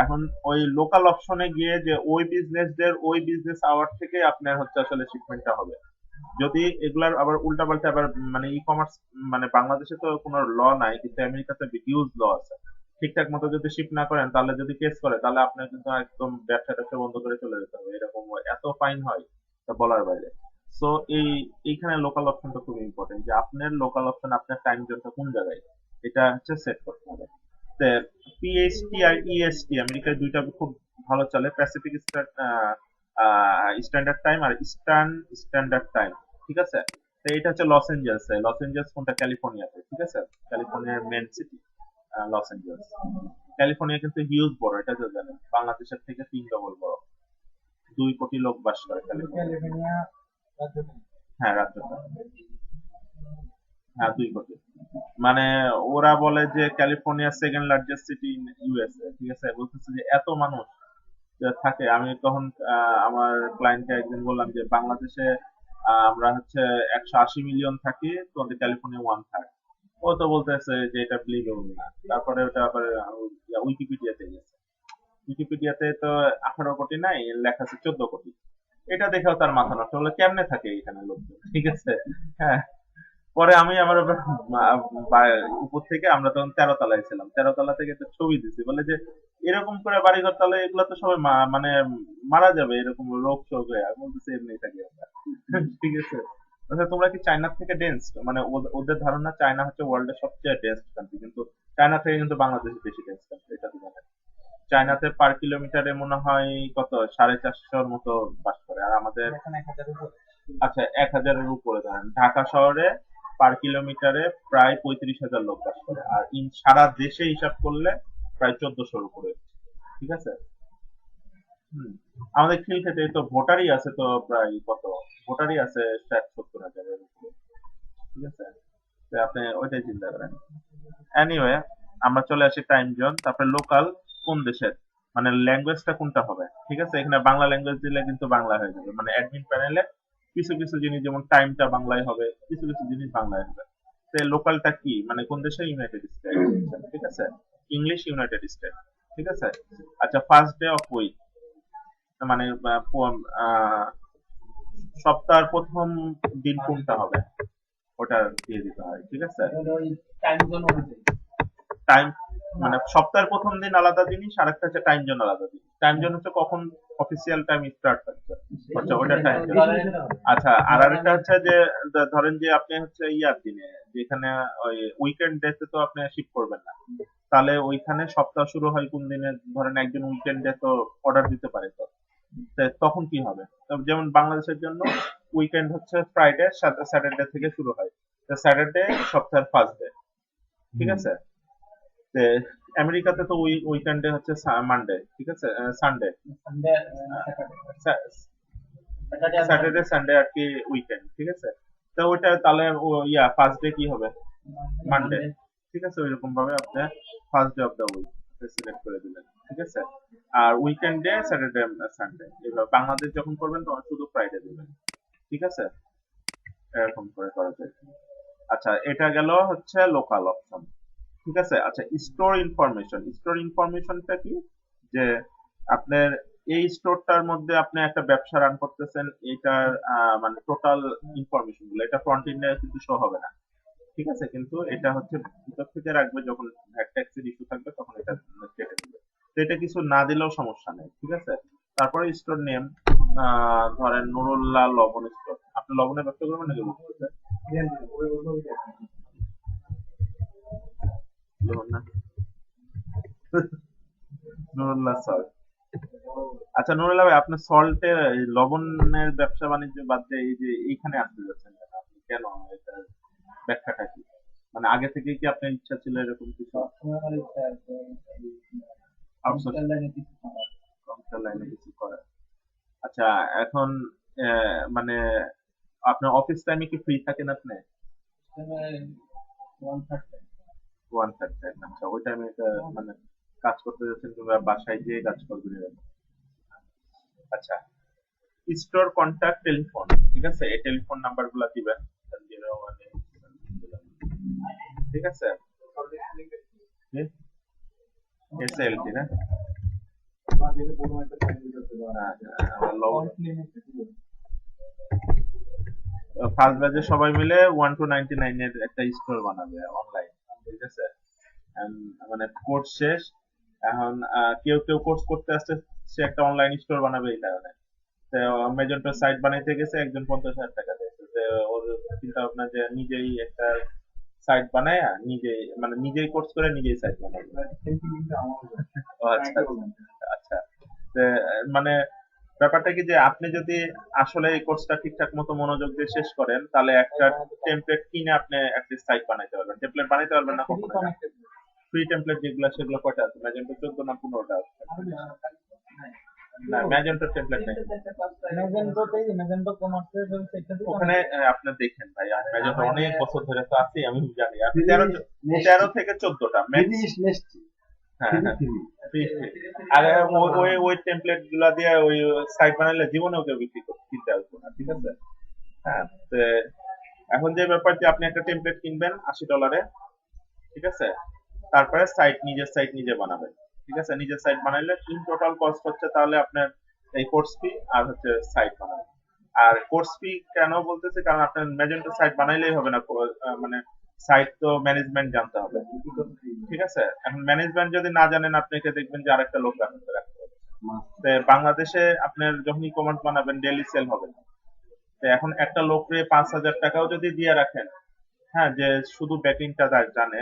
এখন ওই লোকাল অপশনে গিয়ে যে ওই বিজনেস ডে ওই বিজনেস আওয়ার থেকে আপনার হচ্ছে আসলে শিপমেন্টটা হবে। যদি এগুলার আবার উল্টাপাল্টা আবার মানে ই কমার্স, মানে বাংলাদেশে তো কোনো ল নাই, কিন্তু আমেরিকাতে হিউজ ল আছে। ঠিকঠাক মতো যদি শিপ না করেন, তাহলে যদি কেস করে, তাহলে আপনার কিন্তু একদম ব্যবসা ট্যাবসা বন্ধ করে চলে যেতে হবে, এরকম এত ফাইন হয় তা বলার বাইরে। সো এইখানে লোকাল অপশনটা খুব ইম্পর্টেন্ট, যে আপনার লোকাল অপশন আপনার টাইম জোনটা কোন জায়গায়, এটা হচ্ছে সেট করতে হবে। পিএসটি আর ইএসটি আমেরিকায় দুইটা খুব ভালো চলে, প্যাসিফিক স্ট্যান্ডার্ড টাইম আর ইস্টার্ন স্ট্যান্ডার্ড টাইম, ঠিক আছে। তো এটা হচ্ছে লস এঞ্জেলস, লস এঞ্জেলস কোনটা, ক্যালিফোর্নিয়াতে, ঠিক আছে। ক্যালিফোর্নিয়ার main city Los Angeles. California কিন্তু হিউজ বড়, এটা তো জানেন, বাংলাদেশের থেকে 3 ডবল বড়। 2 কোটি লোক বাস করে ক্যালিফোর্নিয়া। হ্যাঁ, রাজ্যটা। হ্যাঁ, 2 কোটি। মানে ওরা বলে যে California second largest city in USA, ঠিক আছে। বলতেছে যে এত মানুষ থাকে। আমি তখন আমার ক্লায়েন্টকে একদিন বললাম যে বাংলাদেশে আমরা হচ্ছে 180 মিলিয়ন থাকি, তোমাদের ক্যালিফোর্নিয়া 1/3। ও তো বলতেছে যে এটা বিলিভেবল না। তারপরে ওটা আবার উইকিপিডিয়াতে গেছে, উইকিপিডিয়াতে তো 18 কোটি নাই, লেখা আছে 14 কোটি। এটা দেখেও তার মাথা নষ্ট হলো, কেমনে থাকে এখানে লোকজন, ঠিক আছে। হ্যাঁ, পরে আমি আমার উপর থেকে, আমরা তখন 13 তলায় ছিলাম, 13 তলা থেকে একটা ছবি দিছি, বলে যে এরকম করে বাড়িঘর, তাহলে এগুলো তো সবাই মানে মারা যাবে এরকম রোগ শোক হয়ে। আমি বলতেছি এমনি থাকি আমরা। ঠিক আছে। আচ্ছা, তোমরা কি চায়নার থেকে ডেন্স, মানে ওদের ধারণা চায়না হচ্ছে ওয়ার্ল্ডের সবচেয়ে ডেন্স কান্ট্রি, কিন্তু চায়না থেকে কিন্তু বাংলাদেশ বেশি ডেন্স কান্ট্রি, এটা তো জানেন। চায়নাতে পার কিলোমিটারে মনে হয় কত 450-র মতো বাস করে, আর আমাদের আচ্ছা 1,000-এর উপরে ধরেন। ঢাকা শহরে পার কিলোমিটারে প্রায় 35,000 লোক বাস করে, আর সারা দেশে হিসাব করলে প্রায় 1400-র উপরে, ঠিক আছে। হুম। আমাদের খিলক্ষেতে তো ভোটারই আছে তো প্রায় কত, ভোটারই আছে 60-70 হাজারের উপরে, ঠিক আছে। তো আপনি ওইটাই চিন্তা করেন। এনিওয়ে, আমরা চলে আসি টাইম জোন, তারপরে লোকাল কোন দেশের, মানে ল্যাঙ্গুয়েজটা কোনটা হবে, ঠিক আছে। এখানে বাংলা ল্যাঙ্গুয়েজ দিলে কিন্তু বাংলা হয়ে যাবে, মানে অ্যাডমিন প্যানেলে কিছু কিছু জিনিস যেমন টাইমটা বাংলায় হবে, কিছু কিছু জিনিস বাংলায় হবে। তো লোকালটা কি, মানে কোন দেশে, ইউনাইটেড স্টেট, ঠিক আছে। ইংলিশ ইউনাইটেড স্টেট, ঠিক আছে। আচ্ছা, ফার্স্ট ডে অফ উইক, মানে আহ, সপ্তাহের প্রথম দিন কোনটা হবে, ওটা দিয়ে দিতে হয়, ঠিক আছে। টাইম, মানে সপ্তাহের প্রথম দিন আলাদা জিনিস, আর একটা হচ্ছে টাইম জোন আলাদা জিনিস। টাইম জোন হচ্ছে কখন অফিসিয়াল টাইম স্টার্ট হচ্ছে, আচ্ছা ওটা টাইম জোন। আচ্ছা, আর আরেকটা হচ্ছে যে ধরেন যে আপনি হচ্ছে ইয়ার দিনে, যেখানে ওই উইকেন্ড ডেতে তো আপনি শিফট করবেন না, তাহলে ওইখানে সপ্তাহ শুরু হয় কোন দিনে, ধরেন একজন উইকেন্ডে তো অর্ডার দিতে পারে, তো তখন কি হবে। যেমন বাংলাদেশের জন্য উইকেন্ড হচ্ছে ফ্রাইডে, স্যাটারডে থেকে শুরু হয়, তো স্যাটারডে সপ্তাহের ফার্স্ট ডে, ঠিক হুম। আছে। তে আমেরিকাতে তো উইকেন্ডে হচ্ছে মানডে, ঠিক আছে, সানডে, সানডে, স্যাটারডে আর স্যাটারডে সানডে আর কি উইকেন্ড, ঠিক আছে। তো ওইটা তাহলে ফার্স্ট ডে কি হবে? Monday, Monday. ঠিক আছে। ওইরকম ভাবে আপনি first day of the week select করে দিলেন, ঠিক আছে। আর উইকেন্ডে স্যাটারডে সানডে, এবার বাংলাদেশ যখন করবেন তখন শুধু ফ্রাইডে দিবেন, ঠিক আছে। এরকম করে করা যায়। আচ্ছা, এটা গেল হচ্ছে লোকাল অপশন, ঠিক আছে। আচ্ছা, স্টোর ইনফরমেশন। স্টোর ইনফরমেশনটা কি? যে আপনার এই স্টোরটার মধ্যে আপনি একটা ব্যবসা রান করতেছেন, এটার মানে টোটাল ইনফরমেশন গুলো এটা ফ্রন্ট এন্ডে কিন্তু শো হবে না, ঠিক আছে। কিন্তু এটা হচ্ছে ভিতর থেকে রাখবে, যখন ভ্যাট ট্যাক্সের ইস্যু থাকবে তখন এটা কেটে দিবে। তো এটা কিছু না দিলেও সমস্যা নেই, ঠিক আছে। তারপরে স্টোর নেম, ধরেন নুরুল্লাহ লবণ স্টোর। আপনি লবণের ব্যবসা করবেন নাকি? লবণ না, নুরুল্লাহ সল্ট। আচ্ছা নুরুল্লাহ ভাই, আপনি সল্টের লবণের ব্যবসা বাণিজ্য বাদ দিয়ে এই যে এইখানে আসতে যাচ্ছেন কেন? আপনি কেন, এটা ব্যাখ্যাটা কি? মানে আগে থেকেই কি আপনার ইচ্ছা ছিল এরকম কিছু সবসময় আমার ইচ্ছা আছে আউটসোর্স কম্পিউটার লাইনে কিছু করার। কম্পিউটার লাইনে কিছু করার? আচ্ছা, এখন মানে আপনার অফিস টাইমে কি ফ্রি থাকেন আপনি? সিস্টেমে 1/3 টাইম। ওয়ান থার্ড টাইম, আচ্ছা। ওই টাইমে মানে কাজ করতে যাচ্ছেন কিংবা বাসায় গিয়ে কাজ করবেন এরকম। আচ্ছা, স্টোর কন্ট্যাক্ট টেলিফোন, ঠিক আছে। এই টেলিফোন নাম্বার গুলা দিবেন, 01, ঠিক আছে। এসএলটি না? আমার লবণ ফার্স্ট ব্যাচে সবাই মিলে 1 to 99 এর একটা স্টোর বানাবে অনলাইন, ঠিক আছে। And মানে কোর্স শেষ, এখন কেউ কেউ কোর্স করতে আসছে, সে একটা অনলাইন স্টোর বানাবে এই কারণে। তো মেজেন্টো সাইট বানাইতে গেছে, একজন 50,000 টাকা দিয়েছে। তো ওর চিন্তা ভাবনা যে নিজেই একটা সাইট বানায়, নিজেই মানে নিজেই কোর্স করে নিজেই সাইট বানাবে। ও আচ্ছা আচ্ছা আচ্ছা। তো, মানে ব্যাপারটা কি যে আপনি যদি আসলে এই কোর্সটা ঠিকঠাক মতো মনোযোগ দিয়ে শেষ করেন, তাহলে একটা টেমপ্লেট কিনে আপনি একটা সাইট বানাইতে পারবেন। টেমপ্লেট বানাইতে পারবেন না কখনো? ফ্রি টেমপ্লেট যেগুলো, সেগুলো কয়টা আছে? ম্যাজেন্টো 14 না 15টা আছে? না, ম্যাজেন্টো টেমপ্লেট নেই ম্যাজেন্টো কমার্সের সেটাতে ওখানে। আপনি দেখেন ভাই, আমি ম্যাজেন্টো অনেক বছর ধরে তো আছি, আমি জানি। আপনি 13 থেকে 14টা হ্যাঁ হ্যাঁ, free, free। আর ওই টেমপ্লেট গুলা দিয়ে ওই সাইট বানাইলে জীবনেও কেউ কিনতে আসবে না, ঠিক আছে। হ্যাঁ, তো এখন যে ব্যাপার যে আপনি একটা টেমপ্লেট কিনবেন $80, ঠিক আছে। তারপরে নিজের সাইট নিজে বানাবেন, ঠিক আছে। নিজের সাইট বানাইলে ইন টোটাল কস্ট হচ্ছে তাহলে আপনার এই কোর্স ফি আর হচ্ছে সাইট বানাবেন। আর কোর্স ফি কেন বলতেছে, কারণ আপনার ম্যাজেন্টো সাইট বানাইলেই হবে না, মানে সাইট তো ম্যানেজমেন্ট জানতে হবে, ঠিক আছে। এখন ম্যানেজমেন্ট যদি না জানেন, আপনাকে দেখবেন যে আরেকটা লোক রাখতে হবে। তো বাংলাদেশে আপনার যখন ই কমার্স বানাবেন ডেইলি সেল হবে না। তো এখন একটা লোকরে 5,000 টাকাও যদি দিয়ে রাখেন, হ্যাঁ, যে শুধু ব্যাকিংটা জানে,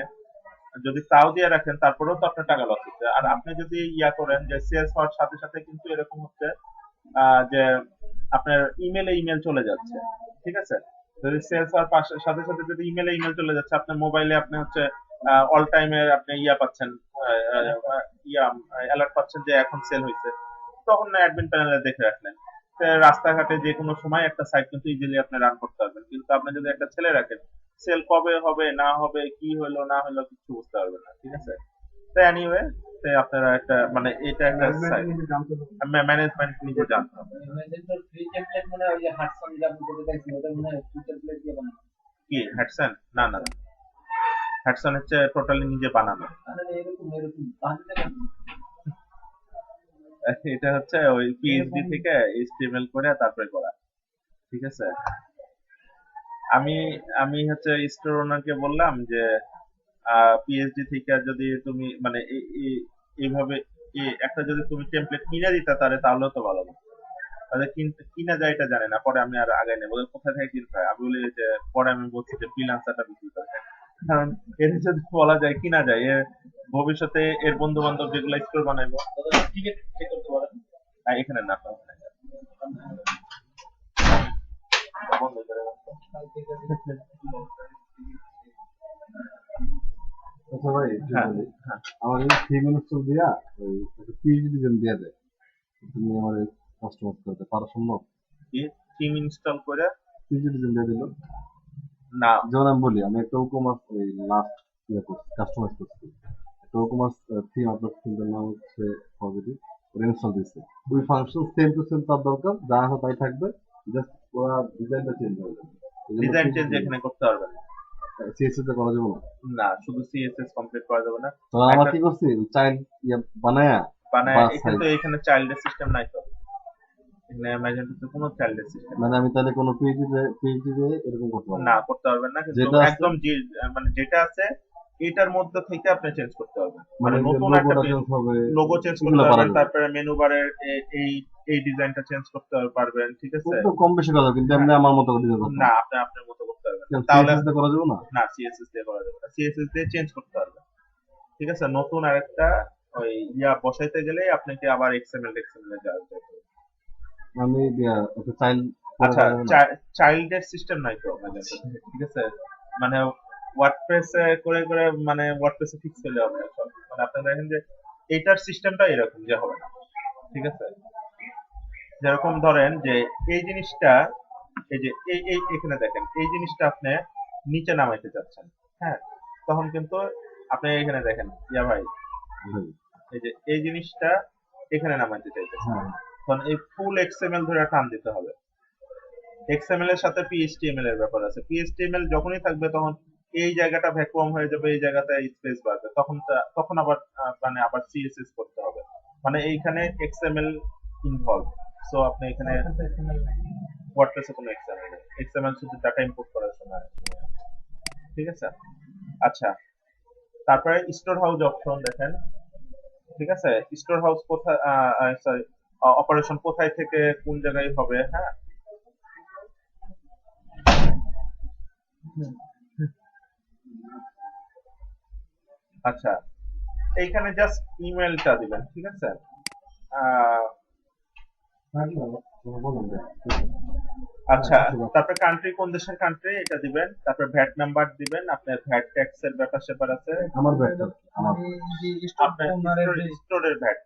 যদি তাও দিয়ে রাখেন, তারপরেও তো আপনার টাকা লস হচ্ছে। আর আপনি যদি করেন যে সেলস হওয়ার সাথে সাথে কিন্তু এরকম হচ্ছে যে আপনার ইমেল চলে যাচ্ছে, ঠিক আছে। যদি সেলস হওয়ার সাথে সাথে যদি ইমেল চলে যাচ্ছে, আপনার মোবাইলে আপনি হচ্ছে অল টাইমে আপনি পাচ্ছেন, অ্যালার্ট পাচ্ছেন যে এখন সেল হয়েছে, তখন না অ্যাডমিন প্যানেলে দেখে রাখলেন। তো রাস্তাঘাটে যে কোনো সময় একটা সাইট কিন্তু ইজিলি আপনি রান করতে পারবেন। কিন্তু আপনি যদি একটা ছেলে রাখেন, সেল কবে হবে না হবে, কি হলো না হলো কিছু বুঝতে পারবেন না, ঠিক আছে। তো এনিওয়ে, আপনারা একটা মানে এটা একটা ম্যানেজমেন্ট নিজে জানতে হবে। ম্যাজেন্টোর ফ্রি টেমপ্লেট মনে হয় ওই যে হাটসন যা বলতে চাইছি, ওটা মনে হয় ফ্রি টেমপ্লেট দিয়ে বানানো। কি হ্যাটসন? না না, হ্যাটসন হচ্ছে টোটালি নিজে বানানো। তাহলে এরকম বানাতে পারবো। এটা হচ্ছে ওই পিএইচডি থেকে এইচটিএমএল করে তারপরে করা, ঠিক আছে। আমি আমি হচ্ছে স্টোর ওনারকে বললাম যে পিএইচডি থেকে যদি তুমি মানে এইভাবে একটা যদি তুমি টেমপ্লেট কিনে দিতা তাহলে তো ভালো হতো। তাহলে কিনা যায় এটা জানে না, পরে আমি আর আগে নেবো কোথা থেকে কিনতে হয়। আমি বলি যে পরে আমি বলছি যে ফ্রিল্যান্সারটা বিক্রি করতে, কারণ এর যদি বলা যায় কিনা যায়, এর ভবিষ্যতে এর বন্ধু বান্ধব যেগুলো স্টোর বানাইবো। টিকিট চেক করতে পারেন। এখানে না, বন্ধ করে দাও। আচ্ছা ভাই একটু হ্যাঁ বলি, হ্যাঁ আমার এই 3 মিনিট দিয়া ওই একটা পিএইচডি জন দিয়া দেয়, তুমি আমার কাস্টমাইজ করতে পারো সম্ভব? কি থিম ইনস্টল করে? পিএইচডি জন দিয়ে দিল। না যেমন আমি বলি, আমি একটা ওকমার্স ওই লাস্ট ইয়ে করছি, কাস্টমাইজ করছি একটা ওকমার্স থিম। আপনার থিমটার নাম হচ্ছে পজিটিভ, ওটা ইনস্টল দিচ্ছে। ওই ফাংশন সেম টু সেম তার দরকার, যা আছে তাই থাকবে, জাস্ট ওরা ডিজাইনটা চেঞ্জ হয়ে যাবে। এই জন্য ডিজাইন চেঞ্জ পিএইচডি এখানে করতে পারবেন না। সিএসএস তে করা যাবে না। না শুধু সিএসএস কমপ্লিট করা যাবে না। তো আমরা একটা কি করছি, চাইল্ড ইয়ে বানায়া বানায় বাস এখানে সাইজ। তো এখানে চাইল্ডের সিস্টেম নাই তো, এখানে ম্যাজেন্টাতে কোনো চাইল্ডের সিস্টেম মানে আমি তাহলে কোনো পিএইচডি এরকম করতে পারবো না না। করতে পারবেন না, কিন্তু যেটা আছে একদম যে মানে যেটা আছে এটার মধ্যে থেকে আপনি চেঞ্জ করতে পারবেন, মানে মানে যে নতুন একটা লোগোটা চেঞ্জ হবে, লোগো চেঞ্জ করতে এগুলো পারা পারবেন, যাবে। তারপরে মেনু বারের এই এই ডিজাইনটা চেঞ্জ করতে পারবেন, ঠিক আছে। তো কম বেশি করা যাবে, কিন্তু হ্যাঁ এমনি আমার মতো করে দিতে পারতাম। না আপনি আপনার মতো করতে পারবেন না, কেন তাহলে সিএসএস তে করা যাবে না? না সিএসএস দিয়ে করা যাবে না, সিএসএস দিয়ে চেঞ্জ করতে পারবেন, ঠিক আছে। নতুন আরেকটা ওই ইয়া বসাইতে গেলে আপনাকে আবার এক্সএমএল এ যাওয়া যাবে। আমি একটা চাইল্ড করে আচ্ছা করা যাবে না? চাইল্ডের সিস্টেম নাই তো আমাদের কাছে, ঠিক আছে। মানে ওয়ার্ডপ্রেসে করে করে মানে ওয়ার্ডপ্রেসে ফিক্স করলে হবে না সব। মানে আপনি দেখেন যে এটার সিস্টেমটা এরকম যে হবে না, ঠিক আছে। যেরকম ধরেন যে এই জিনিসটা, এই যে এই এখানে দেখেন এই জিনিসটা আপনি নিচে নামাইতে চাচ্ছেন, হ্যাঁ, তখন কিন্তু আপনি এখানে দেখেন ইয়া ভাই, ভাই, এই যে এই জিনিসটা এখানে নামাইতে চাইতেছেন, হ্যাঁ তখন এই ফুল এক্সএমএল ধরে টান দিতে হবে। এক্সএমএল এর সাথে পিএইচটিএমএল এর ব্যাপার আছে, পিএইচটিএমএল যখনই থাকবে তখন এই জায়গাটা ভ্যাকুয়াম হয়ে যাবে, এই জায়গাতে স্পেস বাড়বে, তখন আবার মানে আবার সিএসএস করতে হবে, মানে এইখানে এক্সএমএল ইনভলভ। সো আপনি এখানে ওয়ার্ডপ্রেসে কোনো এক্সএমএল নেই, এক্সএমএল শুধু ডাটা ইম্পোর্ট করার সময়, ঠিক আছে। আচ্ছা, তারপরে স্টোর হাউস অপশন দেখেন, ঠিক আছে। স্টোর হাউস কোথায়, সরি, অপারেশন কোথায় থেকে কোন জায়গায় হবে, হ্যাঁ। আচ্ছা, এইখানে জাস্ট ইমেলটা দিবেন, ঠিক আছে। আহ, বলুন ভাই। আচ্ছা, তারপরে কান্ট্রি কোন দেশের কান্ট্রি এটা দিবেন, তারপরে ভ্যাট নাম্বার দিবেন, আপনার ভ্যাট ট্যাক্স এর ব্যাপার স্যাপার আছে, আমার ব্যাগটা আমার আপনার স্টোরের ভ্যাট।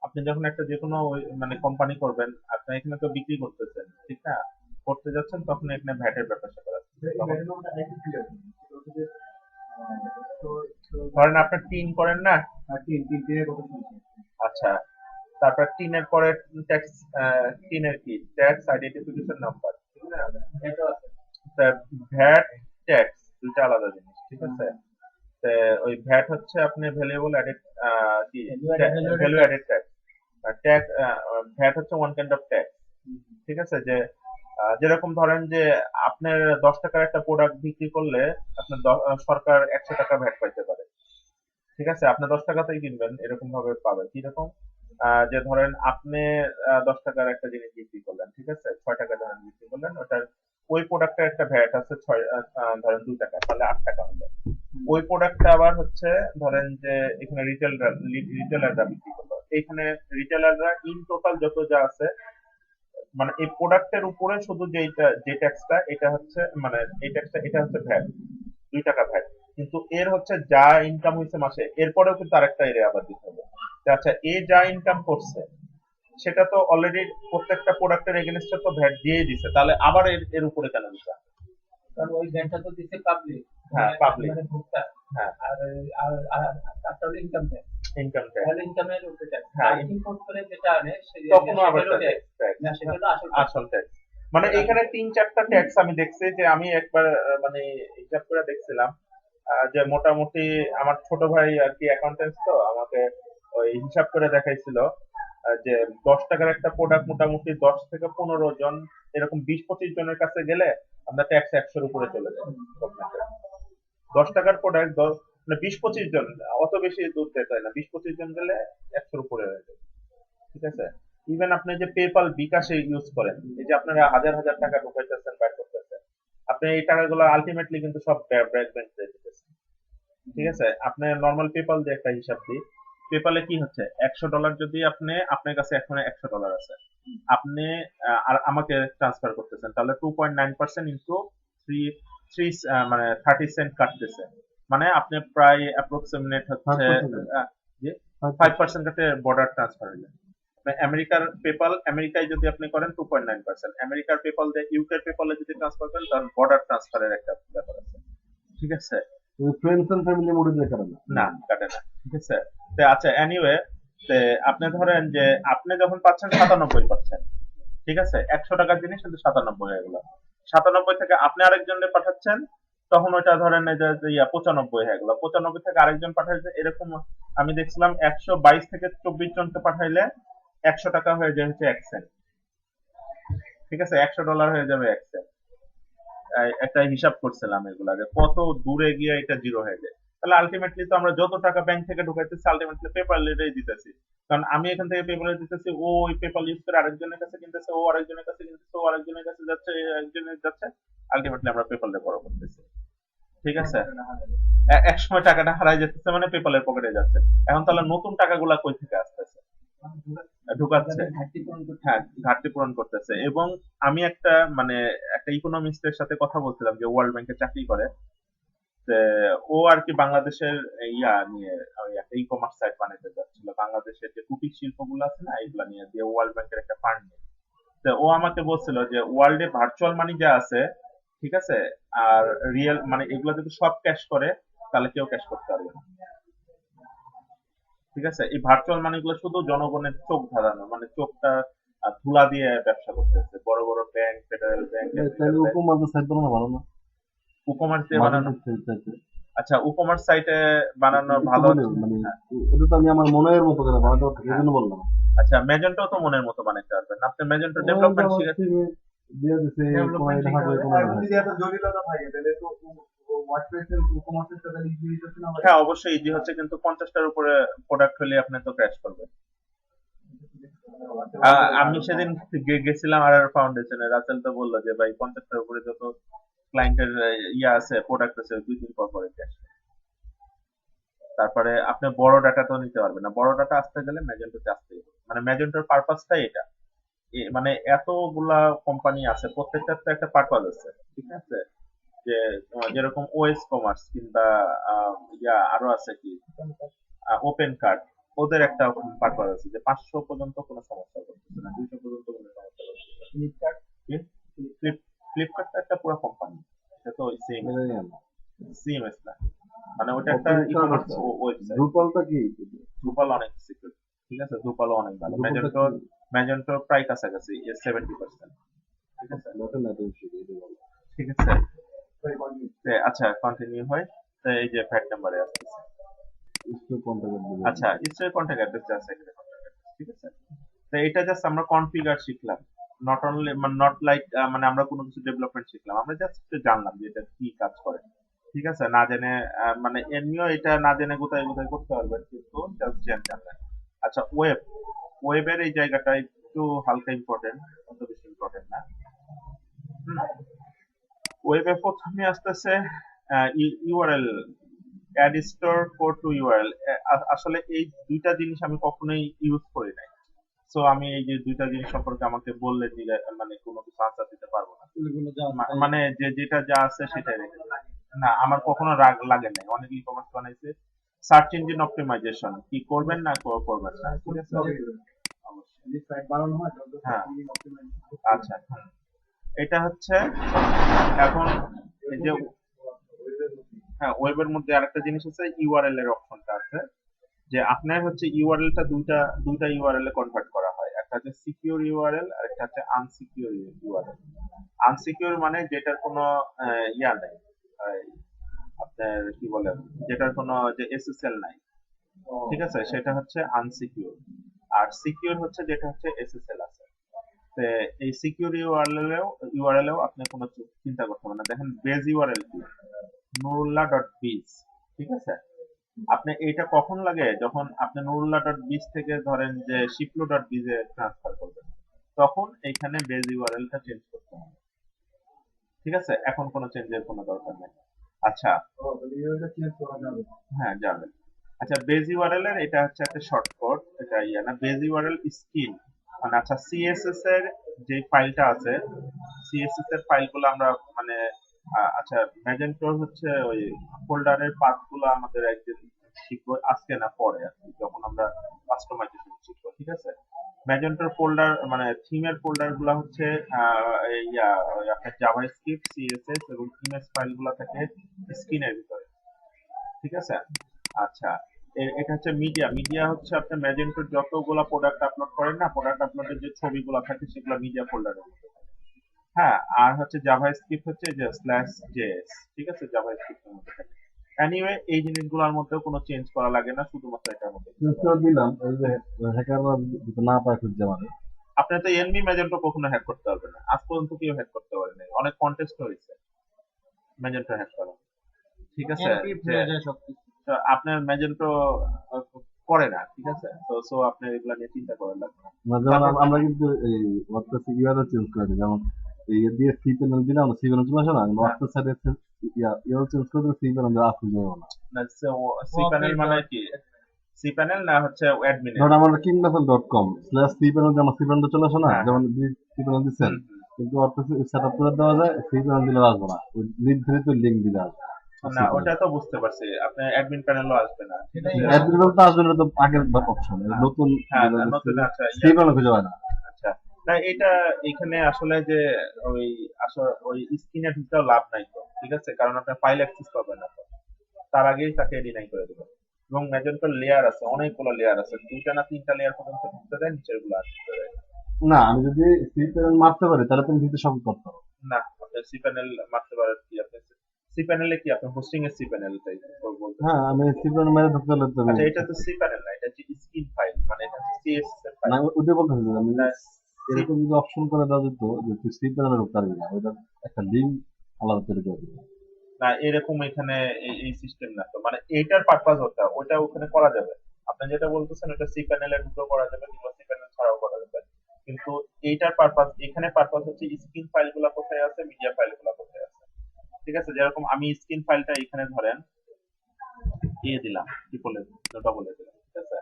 আপনি যখন একটা যে কোনো মানে কোম্পানি করবেন, আপনি এখানে তো বিক্রি করতেছেন, ঠিক না, করতে যাচ্ছেন, তখন এখানে ভ্যাটের ব্যাপার স্যাপার আছে। তখন ধরেন আপনার টিন করেন না, আচ্ছা, তারপর টিনের পরে ট্যাক্স, টিনের কি ট্যাক্স আইডেন্টিফিকেশন নাম্বার, ঠিক না, ভ্যাট ট্যাক্স দুইটা আলাদা জিনিস, ঠিক আছে। তো ওই ভ্যাট হচ্ছে আপনি ভ্যালুয়েবল অ্যাডেড, কি value added tax, tax, VAT হচ্ছে ওয়ান কাইন্ড অফ ট্যাক্স, ঠিক আছে। যে যেরকম ধরেন যে আপনার 10 টাকার একটা প্রোডাক্ট বিক্রি করলে আপনার সরকার 100 টাকা ভ্যাট পাইতে পারে, ঠিক আছে। আপনি 10 টাকাতেই কিনবেন, এরকম ভাবে পাবেন কিরকম, যে ধরেন আপনি 10 টাকার একটা জিনিস বিক্রি করলেন, ঠিক আছে, 6 টাকা ধরেন বিক্রি করলেন, ওটার ওই প্রোডাক্টের একটা ভ্যাট আছে ধরেন 2 টাকা, তাহলে 8 টাকা হলো। ওই প্রোডাক্টটা আবার হচ্ছে ধরেন যে এখানে রিটেলাররা বিক্রি করলো, এইখানে রিটেলাররা ইন টোটাল যত যা আছে, মানে এই প্রোডাক্টের উপরে শুধু যে ট্যাক্সটা এটা হচ্ছে, মানে এই ট্যাক্সটা এটা হচ্ছে ভ্যাট, 2 টাকা ভ্যাট। কিন্তু এর হচ্ছে যা ইনকাম হয়েছে মাসে, এরপরেও কিন্তু আরেকটা এর আবার দিতে হবে। তো আচ্ছা, এ যা ইনকাম করছে সেটা তো অলরেডি প্রত্যেকটা প্রোডাক্টের এগেনস্টে তো ভ্যাট দিয়ে দিছে, তাহলে আবার এর এর উপরে কেন দিতে হবে? কারণ ওই ব্যাংকটা তো দিচ্ছে পাবলিক, হ্যাঁ পাবলিক, মানে ভোক্তা। হ্যাঁ আর আর আর তারটা হলো ইনকাম ট্যাক্স। ইনকাম ট্যাক্স, তাহলে ইনকামের উপরে ট্যাক্স, হ্যাঁ আর ইম্পোর্ট করে যেটা আনে তখনও আবার সেটা হলো ট্যাক্স, ট্যাক্স, না সেটা হলো আসল ট্যাক্স। আসল ট্যাক্স। মানে এখানে 3-4টা ট্যাক্স আমি দেখছি, যে আমি একবার মানে হিসাব করে দেখছিলাম, যে মোটামুটি আমার ছোট ভাই আর কি অ্যাকাউন্টেন্টস, তো আমাকে ওই হিসাব করে দেখাইছিল, যে 10 টাকার একটা প্রোডাক্ট মোটামুটি 10 থেকে 15 জন, এরকম 20-25 জনের কাছে গেলে আমরা ট্যাক্স 100-র উপরে চলে যাই। 10 টাকার প্রোডাক্ট মানে 20-25 জন, অত বেশি দূর যেতে হয় না, 20-25 জন গেলে 100-র উপরে হয়ে যায়, ঠিক আছে। ইভেন আপনি যে পেপাল বিকাশে ইউজ করেন, এই যে আপনারা হাজার হাজার টাকা ঢুকাইতেছেন বাইর করতেছেন, আপনি এই টাকাগুলো আলটিমেটলি কিন্তু সব ব্যাংক দিতেছেন, ঠিক আছে। আপনি নর্মাল পেপাল দিয়ে একটা হিসাব দিই, পেপালে কি হচ্ছে, $100 যদি আপনি, আপনার কাছে এখন $100 আছে, আপনি আর আমাকে ট্রান্সফার করতেছেন, তাহলে 2.9% ইন্টু থ্রি থ্রি মানে 30 সেন্ট কাটতেছে, মানে আপনি প্রায় অ্যাপ্রক্সিমেট হচ্ছে 5%? আহ, যে 5% কাটে বর্ডার ট্রান্সফার হইলে মানে আমেরিকার পেপাল আমেরিকায় যদি আপনি করেন 2.9%, আমেরিকার পেপাল দিয়ে ইউকে পেপালে যদি ট্রান্সফার করেন তাহলে বর্ডার ট্রান্সফারের একটা ব্যাপার আছে, ঠিক আছে? ফ্রেন্ডস এন্ড ফ্যামিলি মোডে দিয়ে কাটে না? না কাটে না, ঠিক আছে? তো আচ্ছা এনিওয়ে, আপনি ধরেন যে আপনি যখন পাচ্ছেন 97 পাচ্ছেন, ঠিক আছে, 100 টাকার জিনিস কিন্তু 97 হয়ে গেল। 97 থেকে আপনি আরেকজনকে পাঠাচ্ছেন, তখন ওইটা ধরেন এই যে যে 95 হয়ে গেল। 95 থেকে আরেকজন পাঠাইছে, এরকম আমি দেখছিলাম 122 থেকে 24 জনকে পাঠাইলে 100 টাকা হয়ে যায় হচ্ছে 1 সেন্ট, ঠিক আছে? $100 হয়ে যাবে 1 সেন্ট। একটা হিসাব করছিলাম এগুলা যে কত দূরে গিয়ে এটা জিরো হয়ে যায়। তাহলে আলটিমেটলি তো আমরা যত টাকা ব্যাংক থেকে ঢুকাইতেছি আলটিমেটলি পেপার লেটেই দিতেছি, কারণ আমি এখান থেকে পেপার দিতেছি, ও ওই পেপার ইউজ করে আরেকজনের কাছে কিনতেছে, ও আরেকজনের কাছে কিনতেছে, ও আরেকজনের কাছে যাচ্ছে, একজনের যাচ্ছে, আলটিমেটলি আমরা পেপার দিয়ে বড় করতেছি, ঠিক আছে? এক সময় টাকাটা হারাই যেতেছে মানে পেপালের পকেটে যাচ্ছে। এখন তাহলে নতুন টাকাগুলা কই থেকে আসতেছে? ঢুকাচ্ছে, ঘাটতি পূরণ করতে হ্যাঁ, ঘাটতি পূরণ করতেছে। এবং আমি একটা মানে একটা ইকোনমিস্টের সাথে কথা বলছিলাম যে ওয়ার্ল্ড ব্যাংকে চাকরি করে, যে ও আর কি বাংলাদেশের ইয়া নিয়ে ওই একটা ই কমার্স সাইট বানাতে যাচ্ছিল, বাংলাদেশের যে কুটির শিল্পগুলো আছে না এগুলা নিয়ে, দিয়ে ওয়ার্ল্ড ব্যাংকের একটা ফান্ড নিয়ে। তো ও আমাকে বলছিল যে ওয়ার্ল্ডে ভার্চুয়াল মানি যা আছে, ঠিক আছে, আর রিয়েল মানে এগুলো যদি সব ক্যাশ করে তাহলে কেউ ক্যাশ করতে পারবে না, ঠিক আছে? এই ভার্চুয়াল মানি গুলো শুধু জনগণের চোখ ধাঁধানো, মানে চোখটা ধুলা দিয়ে ব্যবসা করতেছে বড় বড় ব্যাংক, ফেডারেল ব্যাংক, তাহলে উপমার্কেট সাইট বানানো ভালো না? ই-কমার্স দিয়ে বানানো। মার্কেটের চাইতে আচ্ছা ই-কমার্স সাইটে বানানো একটু ভালো বলে মানে এটা তো আমি আমার মনের মতো করে বানাতে পারছি, এই হ্যাঁ, জন্য বললাম। আচ্ছা ম্যাজেন্টো তো মনের মতো বানাইতে পারবেন, আপনি ম্যাজেন্টো ডেভেলপমেন্ট শিখে দিয়ে দিছে কোনো এটা হবে কোনো এখন না। যদি এত জটিলতা থাকে তাহলে তো ওয়ার্ডপ্রেসের ই-কমার্সের সাথে ইজি হচ্ছে না ভাই? হ্যাঁ অবশ্যই ইজি হচ্ছে, কিন্তু 50টার উপরে প্রোডাক্ট হলে আপনি তো ক্র্যাশ করবে। আমি সেদিন গেছিলাম আর ফাউন্ডেশনে, রাসেল তো বললো যে ভাই 50টার উপরে যত ক্লায়েন্টের ইয়া আছে, প্রোডাক্ট আছে, 2 দিন পর পরে ক্র্যাশ। তারপরে আপনি বড় ডাটা তো নিতে পারবেন না, বড় ডাটা আসতে গেলে ম্যাজেন্টোতে আসতেই হবে। মানে ম্যাজেন্টোর পারপাসটাই এটা, মানে এতগুলা কোম্পানি আছে, প্রত্যেকটার তো একটা পারপাস আছে, ঠিক আছে? যে যেরকম ওএস কমার্স কিংবা আরো আছে কি ওপেন কার্ড, ওদের একটা পারপাস আছে যে 500 পর্যন্ত কোনো সমস্যা করতেছে না, 200 পর্যন্ত কোনো সমস্যা করতেছে না। ফ্লিপকার্ট ফ্লিপকার্টটা একটা পুরো কোম্পানি, এটা তো সেম সিএমএস না, মানে ওটা একটা Open ই card কমার্স আছে। ওয়েবসাইট। ড্রুপালটা কি? ড্রুপাল অনেক সিকিউর, ঠিক আছে, ড্রুপালও অনেক ভালো। ড্রুপালটা ম্যাজেন্টোর প্রায় কাছাকাছি 70%, ঠিক আছে, নতুন না তুমি শিখে এটা বলো। ঠিক আছে। আচ্ছা কন্টিনিউ হয়। তো এই যে ফ্যাট নাম্বারে আসতেছে। ইস্টু কন্টাক্ট দিবে। আচ্ছা ইসের কন্টাক্ট অ্যাড্রেস আছে এখানে, কন্টাক্ট অ্যাড্রেস, ঠিক আছে? তো এটা জাস্ট আমরা কনফিগার শিখলাম, নট অনলি নট লাইক মানে আমরা কোনো কিছু ডেভেলপমেন্ট শিখলাম, আমরা জাস্ট জানলাম যে এটা কি কাজ করে, ঠিক আছে? না জেনে মানে এমনিও এটা না জেনে কোথায় কোথায় করতে পারবেন, কিন্তু জাস্ট জানলেন। আচ্ছা ওয়েবের এই জায়গাটা একটু হালকা ইম্পর্টেন্ট, অত বেশি ইম্পর্টেন্ট না। ওয়েবে প্রথমে আসতেছে URL, add store code to URL. আসলে এই দুইটা জিনিস আমি কখনোই ইউজ করি নাই, সো আমি এই যে দুইটা জিনিস সম্পর্কে আমাকে বললে মানে কোনো কিছু আনসার দিতে পারবো না। মানে যে যেটা যা আছে সেটাই রেখে দিই। না আমার কখনো রাগ লাগে নাই, অনেক ই কমার্স বানাইছে। সার্চ ইঞ্জিন অপটিমাইজেশন কি করবেন না করবেন না, ঠিক আছে? অবশ্যই। যদি সাইট বানানো হয় তাহলে তো হ্যাঁ। ইঞ্জিন অপটিমাইজ আচ্ছা এটা হচ্ছে এখন এই যে হ্যাঁ ওয়েবের মধ্যে আরেকটা জিনিস আছে, ইউআরএল এর অপশনটা আছে, যে আপনার হচ্ছে ইউআরএল টা দুইটা ইউআরএল এ কনভার্ট করা হয়, একটা হচ্ছে সিকিউর ইউআরএল আর একটা হচ্ছে আনসিকিউর ইউআরএল। আনসিকিউর মানে যেটার কোনো ইয়া নেই, আপনার কি বলে, যেটার কোনো যে এসএসএল নাই, ঠিক আছে, সেটা হচ্ছে আনসিকিউর। আর সিকিউর হচ্ছে যেটা হচ্ছে এসএসএল আছে। তো এই সিকিউর ইউআরএল এও আপনি কোনো চিন্তা করতে হবে না। দেখেন বেজ ইউআরএল কি, নুরুল্লাহ.biz, ঠিক আছে? আপনি এইটা কখন লাগে, যখন আপনি নুরুল্লাহ.biz থেকে ধরেন যে শিপলো.biz এ ট্রান্সফার করবেন, তখন এইখানে বেজ ইউআরএলটা চেঞ্জ করতে হবে, ঠিক আছে? এখন কোনো চেঞ্জের কোনো দরকার নেই। আচ্ছা তাহলে ইউআরএল চেঞ্জ করা যাবে। হ্যাঁ যাবেন। আচ্ছা বেজ ইউআরএল এর এটা হচ্ছে একটা শর্টকাট, এটা ইয়া না, বেজ ইউআরএল স্কিম মানে আচ্ছা সিএসএস এর যে ফাইলটা আছে, সিএসএস এর ফাইলগুলো আমরা মানে আচ্ছা, ম্যাজেন্টোর হচ্ছে ওই ফোল্ডারের পাথগুলো আমাদের একদিন শিখবো, আজকে না পরে আর কি, যখন আমরা কাস্টমাইজেশন শিখবো, ঠিক আছে। ম্যাজেন্টোর ফোল্ডার মানে থিমের ফোল্ডার গুলা হচ্ছে ওই আপনার জাভাস্ক্রিপ্ট, সিএসএস এবং ইমেজ ফাইল গুলা থাকে স্ক্রিনের ভিতরে, ঠিক আছে। আচ্ছা, এটা হচ্ছে মিডিয়া। মিডিয়া হচ্ছে আপনার ম্যাজেন্টোর যতগুলা প্রোডাক্ট আপলোড করেন না, প্রোডাক্ট আপলোডের যে ছবিগুলো থাকে সেগুলো মিডিয়া ফোল্ডারের মধ্যে থাকে। হ্যাঁ, আর হচ্ছে জাভাস্ক্রিপ্ট হচ্ছে যে স্ল্যাশ জেএস, ঠিক আছে, জাভাস্ক্রিপ্টের মধ্যে থাকে। এনিওয়ে এই জিনিসগুলোর মধ্যেও কোনো চেঞ্জ করা লাগে না, শুধুমাত্র এটার মধ্যে কিছু চেঞ্জ করা করে লাগে। দিলাম, ওই যে হ্যাকাররা যদি না পায় খুঁজে মানে। আপনি তো এনভি ম্যাজেন্টো কখনো হ্যাক করতে পারবেন না, আজ পর্যন্ত কেউ হ্যাক করতে পারে নাই, অনেক কন্টেস্ট হয়েছে ম্যাজেন্টো হ্যাক করা, ঠিক আছে। এনক্রিপ্ট যে হয়ে যায় সবকিছু। তো আপনার ম্যাজেন্টো করে না, ঠিক আছে, তো সো আপনার এগুলা নিয়ে চিন্তা করার লাগবে না। না, যেমন তারপর আমরা কিন্তু এই ওয়ার্ডপ্রেসে ইউআরএল চেঞ্জ করে দিই, যেমন এই দিয়ে সি প্যানেল দিলাম, সি প্যানেল চলে আসে না, হ্যাঁ, ওয়ার্ডপ্রেস সাইডে ইউআরএল চেঞ্জ করে দিলে সি প্যানেল আর খুঁজে যাবে না। না সি প্যানেল মানে কি, সি প্যানেল না হচ্ছে অ্যাডমিনের। ধরুন আমার কিংনাসল.com স্ল্যাশ সি প্যানেল দিয়ে আমার সি প্যানেলটা চলে আসে না, হ্যাঁ, যেমন হ্যাঁ। সি প্যানেল দিচ্ছেন, হুম, হুম। কিন্তু ওয়ার্ডপ্রেসে সেট আপ করে দেওয়া যায়, সি প্যানেল দিলে আসবে না, ওই নির্ধারিত লিঙ্ক দিলে আসবে সি না, প্যানেল। ওটা তো বুঝতে পারছি, আপনার অ্যাডমিন প্যানেলও আসবে না, ঠিক সেটাই আছে। বললাম। অ্যাডমিন তো আসবে না, তো আগের অপশন, হ্যাঁ, নতুন হ্যাঁ, যেটা নতুন আচ্ছা সি প্যানেল খুঁজে পায় না। আচ্ছা, না এটা এখানে আসলে যে ওই আসলে ওই স্ক্রিনে ঢুকতেও লাভ নাই তো, ঠিক আছে, কারণ আপনার ফাইল অ্যাক্সেস পাবে না তো, তার আগেই তাকে ডিনাই করে দেবে। এবং ম্যাজেন্টোর লেয়ার আছে, অনেকগুলো লেয়ার আছে, দুইটা না তিনটা লেয়ার পর্যন্ত ঢুকতে দেয়, নিচের গুলো আর ঢুকতে দেয় না। না, আমি যদি সি প্যানেল মারতে পারি তাহলে তুমি ভিতরে সব করতে পারো। না, আপনার সি প্যানেল মারতে পারেন কি, আপনি সি প্যানেলে কি আপনার হোস্টিং এর সি প্যানেল তাই বলতেছেন হ্যাঁ, আমি নাকি? সি প্যানেল মেরে ঢুকতে পারলে তুমি। আচ্ছা, এটা তো সি প্যানেল না, এটা হচ্ছে স্ক্রিন ফাইল, মানে এটা হচ্ছে সিএসএস এর না, ফাইল। আমি ওইটাই বলতেছি যে আমি সি এরকম যদি অপশন করে দেওয়া যেত যে তুই সি প্যানেলে ঢুকতে পারবি না, ওইটা একটা লিঙ্ক আলাদা তৈরি করে দিবে। না, এরকম এখানে এই সিস্টেম না তো, মানে এইটার পারপাস ওটা ওখানে করা যাবে। আপনি যেটা বলতেছেন ওটা সি প্যানেলের ভিতরেও করা যাবে, কিংবা সি প্যানেল ছাড়াও করা যাবে, কিন্তু এইটার পারপাস, এখানে পারপাস হচ্ছে স্ক্রিন ফাইলগুলো কোথায় আছে, মিডিয়া ফাইলগুলো কোথায় আছে, ঠিক আছে। যেরকম আমি স্ক্রিন ফাইলটা এখানে ধরেন দিয়ে দিলাম, ট্রিপলে ডবলে দিলাম, ঠিক আছে,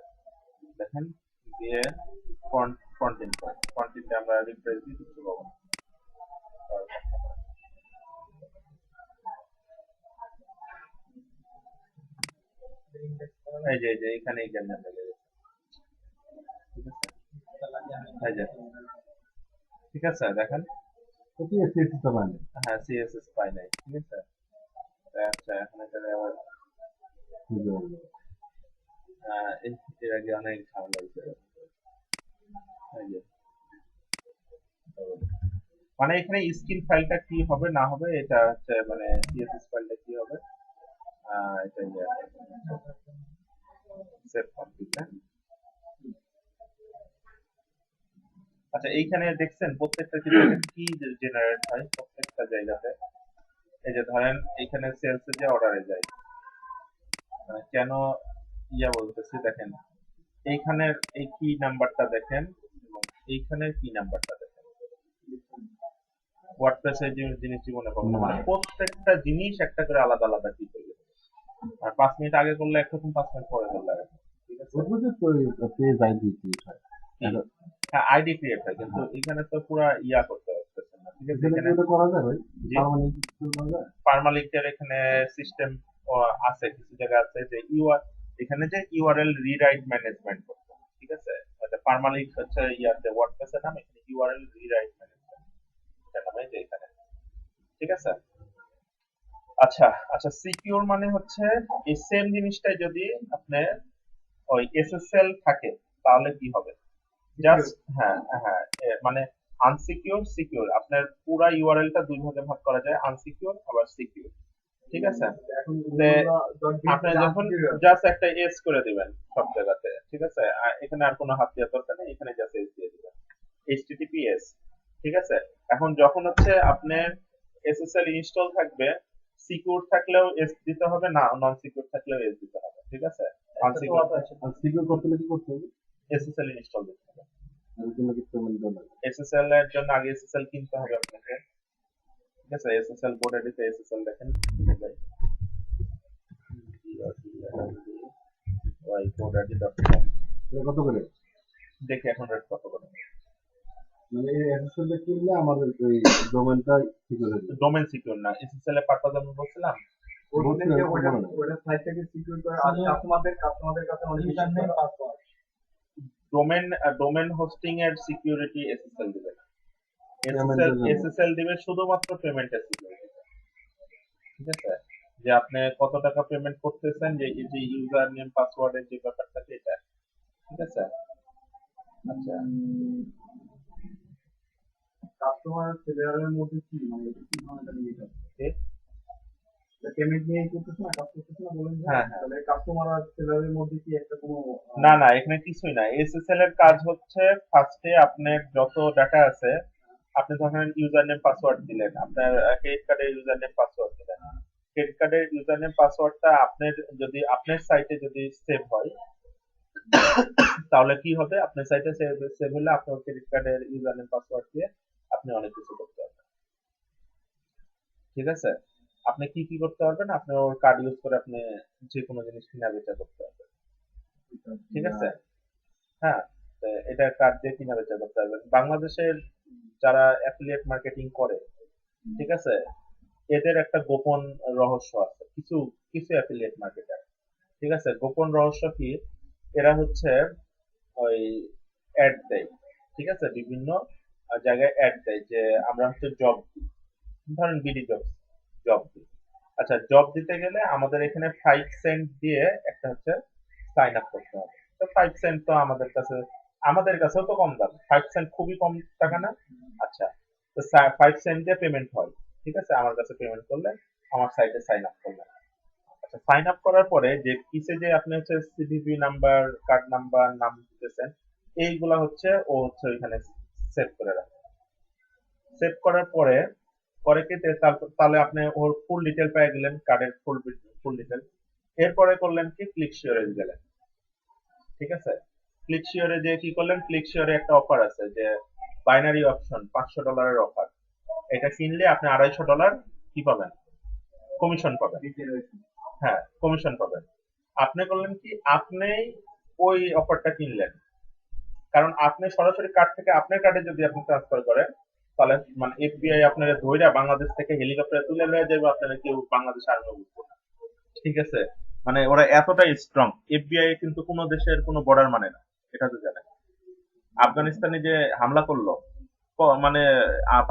দেখেন, দিয়ে ফ্রন্ট এন্ডে আমরা রিফ্রেশ দিয়ে কিছু পাবো না। এই যে এখানে এই জ্ঞান লেগে গেছে, ঠিক আছে, এই যে, ঠিক আছে, দেখেন। তো তুই সিএসএস টা পাইনি। হ্যাঁ, সিএসএস পাই নাই, ঠিক আছে। আচ্ছা, এখন এখানে আবার বুঝতে পারলি? এর আগে অনেক ঝামেলা হয়েছে, এই যে, মানে এখানে স্ক্রিন ফাইলটা কি হবে না হবে, এটা হচ্ছে মানে সিএসএস ফাইলটা কি হবে, এটা সেভ কমপ্লিট। আচ্ছা, এইখানে দেখছেন প্রত্যেকটা কিন্তু কি জেনারেট হয় প্রত্যেকটা জায়গাতে। এই যে ধরেন এখানে সেলসে যে অর্ডারে যায়, মানে কেন বলতেছি দেখেন, এইখানের এই কি নাম্বারটা দেখেন এবং এইখানের কি নাম্বারটা দেখেন, ওয়ার্ডপ্রেসের যে জিনিসটি মনে পাবো না, না, মানে প্রত্যেকটা জিনিস একটা করে আলাদা আলাদা কি হয়ে গেছে। আর 5 মিনিট আগে করলে একরকম, 5 মিনিট পরে করলে আরেকরকম, ঠিক আছে। ওর মধ্যে তো পেজ আইডি ক্রিয়েট হয়। এটা হ্যাঁ, আইডি ক্রিয়েট হয়, কিন্তু এখানে তো পুরা করতে পারতেছেন না, ঠিক আছে। এখানে কি এখানে ওটা করা যায় ভাই? জি, পার্মানেন্ট করা যায়? পার্মালিংকের এখানে সিস্টেম আছে, কিছু জায়গা আছে যে এখানে যে ইউআরএল রিরাইট ম্যানেজমেন্ট করতে হয়, ঠিক আছে। এটা পার্মালিংক হচ্ছে ইয়াতে ওয়ার্ডপ্রেসের নাম, এখানে ইউআরএল রিরাইট ম্যানেজমেন্ট এটা নামে যে এখানে, ঠিক আছে। আচ্ছা, আচ্ছা, সিকিউর মানে হচ্ছে এই সেম জিনিসটাই যদি আপনি ওই এসএসএল থাকে তাহলে কি হবে, জাস্ট, হ্যাঁ, হ্যাঁ, মানে আনসিকিউর সিকিউর, আপনার পুরা ইউআরএলটা দুই ভাগে ভাগ করা যায়, আনসিকিউর আবার সিকিউর, ঠিক আছে। এখন যে ডট আপনি যখন জাস্ট একটা এস করে দিবেন সব জায়গাতে, ঠিক আছে, এখানে আর কোনো হাত দেওয়ার দরকার নেই, এখানে জাস্ট এস দিয়ে দিবেন, এইচটিটিপিএস, ঠিক আছে। এখন যখন হচ্ছে আপনার এসএসএল ইনস্টল থাকবে, সিকিউর থাকলেও এস দিতে হবে, না নন সিকিউর থাকলেও এস দিতে হবে, ঠিক আছে। আনসিকিউর আর সিকিউর করতে হলে কি করতে হবে? এসএসএল ইনস্টল দিতে হবে। এর জন্য কি পেমেন্ট দেওয়া লাগে? এসএসএল এর জন্য আগে এসএসএল কিনতে হবে আপনাকে, ঠিক আছে। এসএসএল বোর্ডে দিতে এসএসএল দেখেন, এটা কত করে? দেখে এখন রেট কত করে। মানে এসএসএল কিনলে আমাদের ওই ডোমেনটা সিকিউর হয়ে যাবে। ডোমেন সিকিউর না, এসএসএল এর পারপাস আমি বলছিলাম। বলছিলেন যে ওটা বলছিলাম, ওটা সাইটটাকে সিকিউর করে আর কাস্টমারদের কাছে অনেক বেশি user name password domain hosting এর সিকিউরিটি এসএসএল দিবে না। পেমেন্টের জন্য। এসএসএল দিবে শুধুমাত্র পেমেন্টের সিকিউরিটি। ঠিক আছে, যে আপনি কত টাকা পেমেন্ট করতেছেন, যে এই যে ইউজার নেম পাসওয়ার্ডের যে ব্যাপারটা এটা। ঠিক আছে। আচ্ছা, কাস্টমার সেলারের মধ্যে কি মানে কি ধরনের নিয়ে ঠিক। পেমেন্ট নিয়ে করতেছে না, কাজ করতেছে না বলেন যে হ্যাঁ, হ্যাঁ। তাহলে কাস্টমার আর সেলারের মধ্যে কি একটা কোনো না না, এখানে কিছুই না। এসএসএল এর কাজ হচ্ছে ফার্স্টে আপনার যত ডাটা আছে, আপনি ধরেন ইউজার নেম পাসওয়ার্ড দিলেন, আপনার ক্রেডিট কার্ডের ইউজার নেম পাসওয়ার্ড দিলেন। ক্রেডিট কার্ডের ইউজার নেম পাসওয়ার্ডটা আপনার যদি আপনার সাইটে যদি সেভ হয়, তাহলে কি হবে, আপনার সাইটে সেভ হলে আপনার ক্রেডিট কার্ডের ইউজার নেম পাসওয়ার্ড দিয়ে আপনি অনেক কিছু করতে পারবেন। ঠিক আছে, আপনি কি কি করতে পারবেন, আপনি ওর কার্ড ইউজ করে আপনি যে কোনো জিনিস কিনা বেচা করতে পারবেন। ঠিক আছে। হ্যাঁ, তো এটা কার্ড দিয়ে কিনা বেচা করতে পারবেন। বাংলাদেশের যারা অ্যাফিলিয়েট মার্কেটিং করে, ঠিক আছে, এদের একটা গোপন রহস্য আছে, কিছু কিছু অ্যাফিলিয়েট মার্কেটার। ঠিক আছে, গোপন রহস্য কি, এরা হচ্ছে ওই অ্যাড দেয়। ঠিক আছে, বিভিন্ন জায়গায় অ্যাড দেয় যে আমরা হচ্ছে জব দিই, ধরেন বিডি জব জব দিই। আচ্ছা, জব দিতে গেলে আমাদের এখানে 5 সেন্ট দিয়ে একটা হচ্ছে সাইন আপ করতে হবে। তো 5 সেন্ট তো আমাদের কাছেও তো কম দাম, 5 সেন্ট খুবই কম টাকা না? আচ্ছা, তো 5 সেন্ট দিয়ে পেমেন্ট হয়। ঠিক আছে, আমার কাছে পেমেন্ট করলে আমার সাইটে সাইন আপ করলেন। আচ্ছা, সাইন আপ করার পরে যে কিসে যে আপনি হচ্ছে সিভিভি নাম্বার, কার্ড নাম্বার, নাম দিতেছেন, এইগুলা হচ্ছে ও হচ্ছে ওইখানে সেভ করে রাখে। সেভ করার পরে পরে কি তাহলে আপনি ওর ফুল ডিটেল পেয়ে গেলেন, কার্ডের ফুল ডিটেল। এরপরে করলেন কি, ক্লিক শিওরে গেলেন। ঠিক আছে, ক্লিক শিওরে যে কি করলেন, ক্লিক শিওরে একটা অফার আছে যে বাইনারি অপশন $500 অফার। এটা কিনলে আপনি $250 কি পাবেন, কমিশন পাবেন। হ্যাঁ, কমিশন পাবেন। আপনি করলেন কি, আপনি ওই অফারটা কিনলেন, কারণ আপনি সরাসরি কার্ড থেকে আপনার কার্ডে যদি আপনি ট্রান্সফার করেন, তাহলে মানে এফবিআই আপনারা ধইরা বাংলাদেশ থেকে হেলিকপ্টারে তুলে নিয়ে যাবে, আপনারা কেউ বাংলাদেশ আর্মি বুঝবো না। ঠিক আছে, মানে ওরা এতটাই স্ট্রং। এফবিআই কিন্তু কোনো দেশের কোনো বর্ডার মানে না, এটা তো জানেন। আফগানিস্তানে যে হামলা করলো, মানে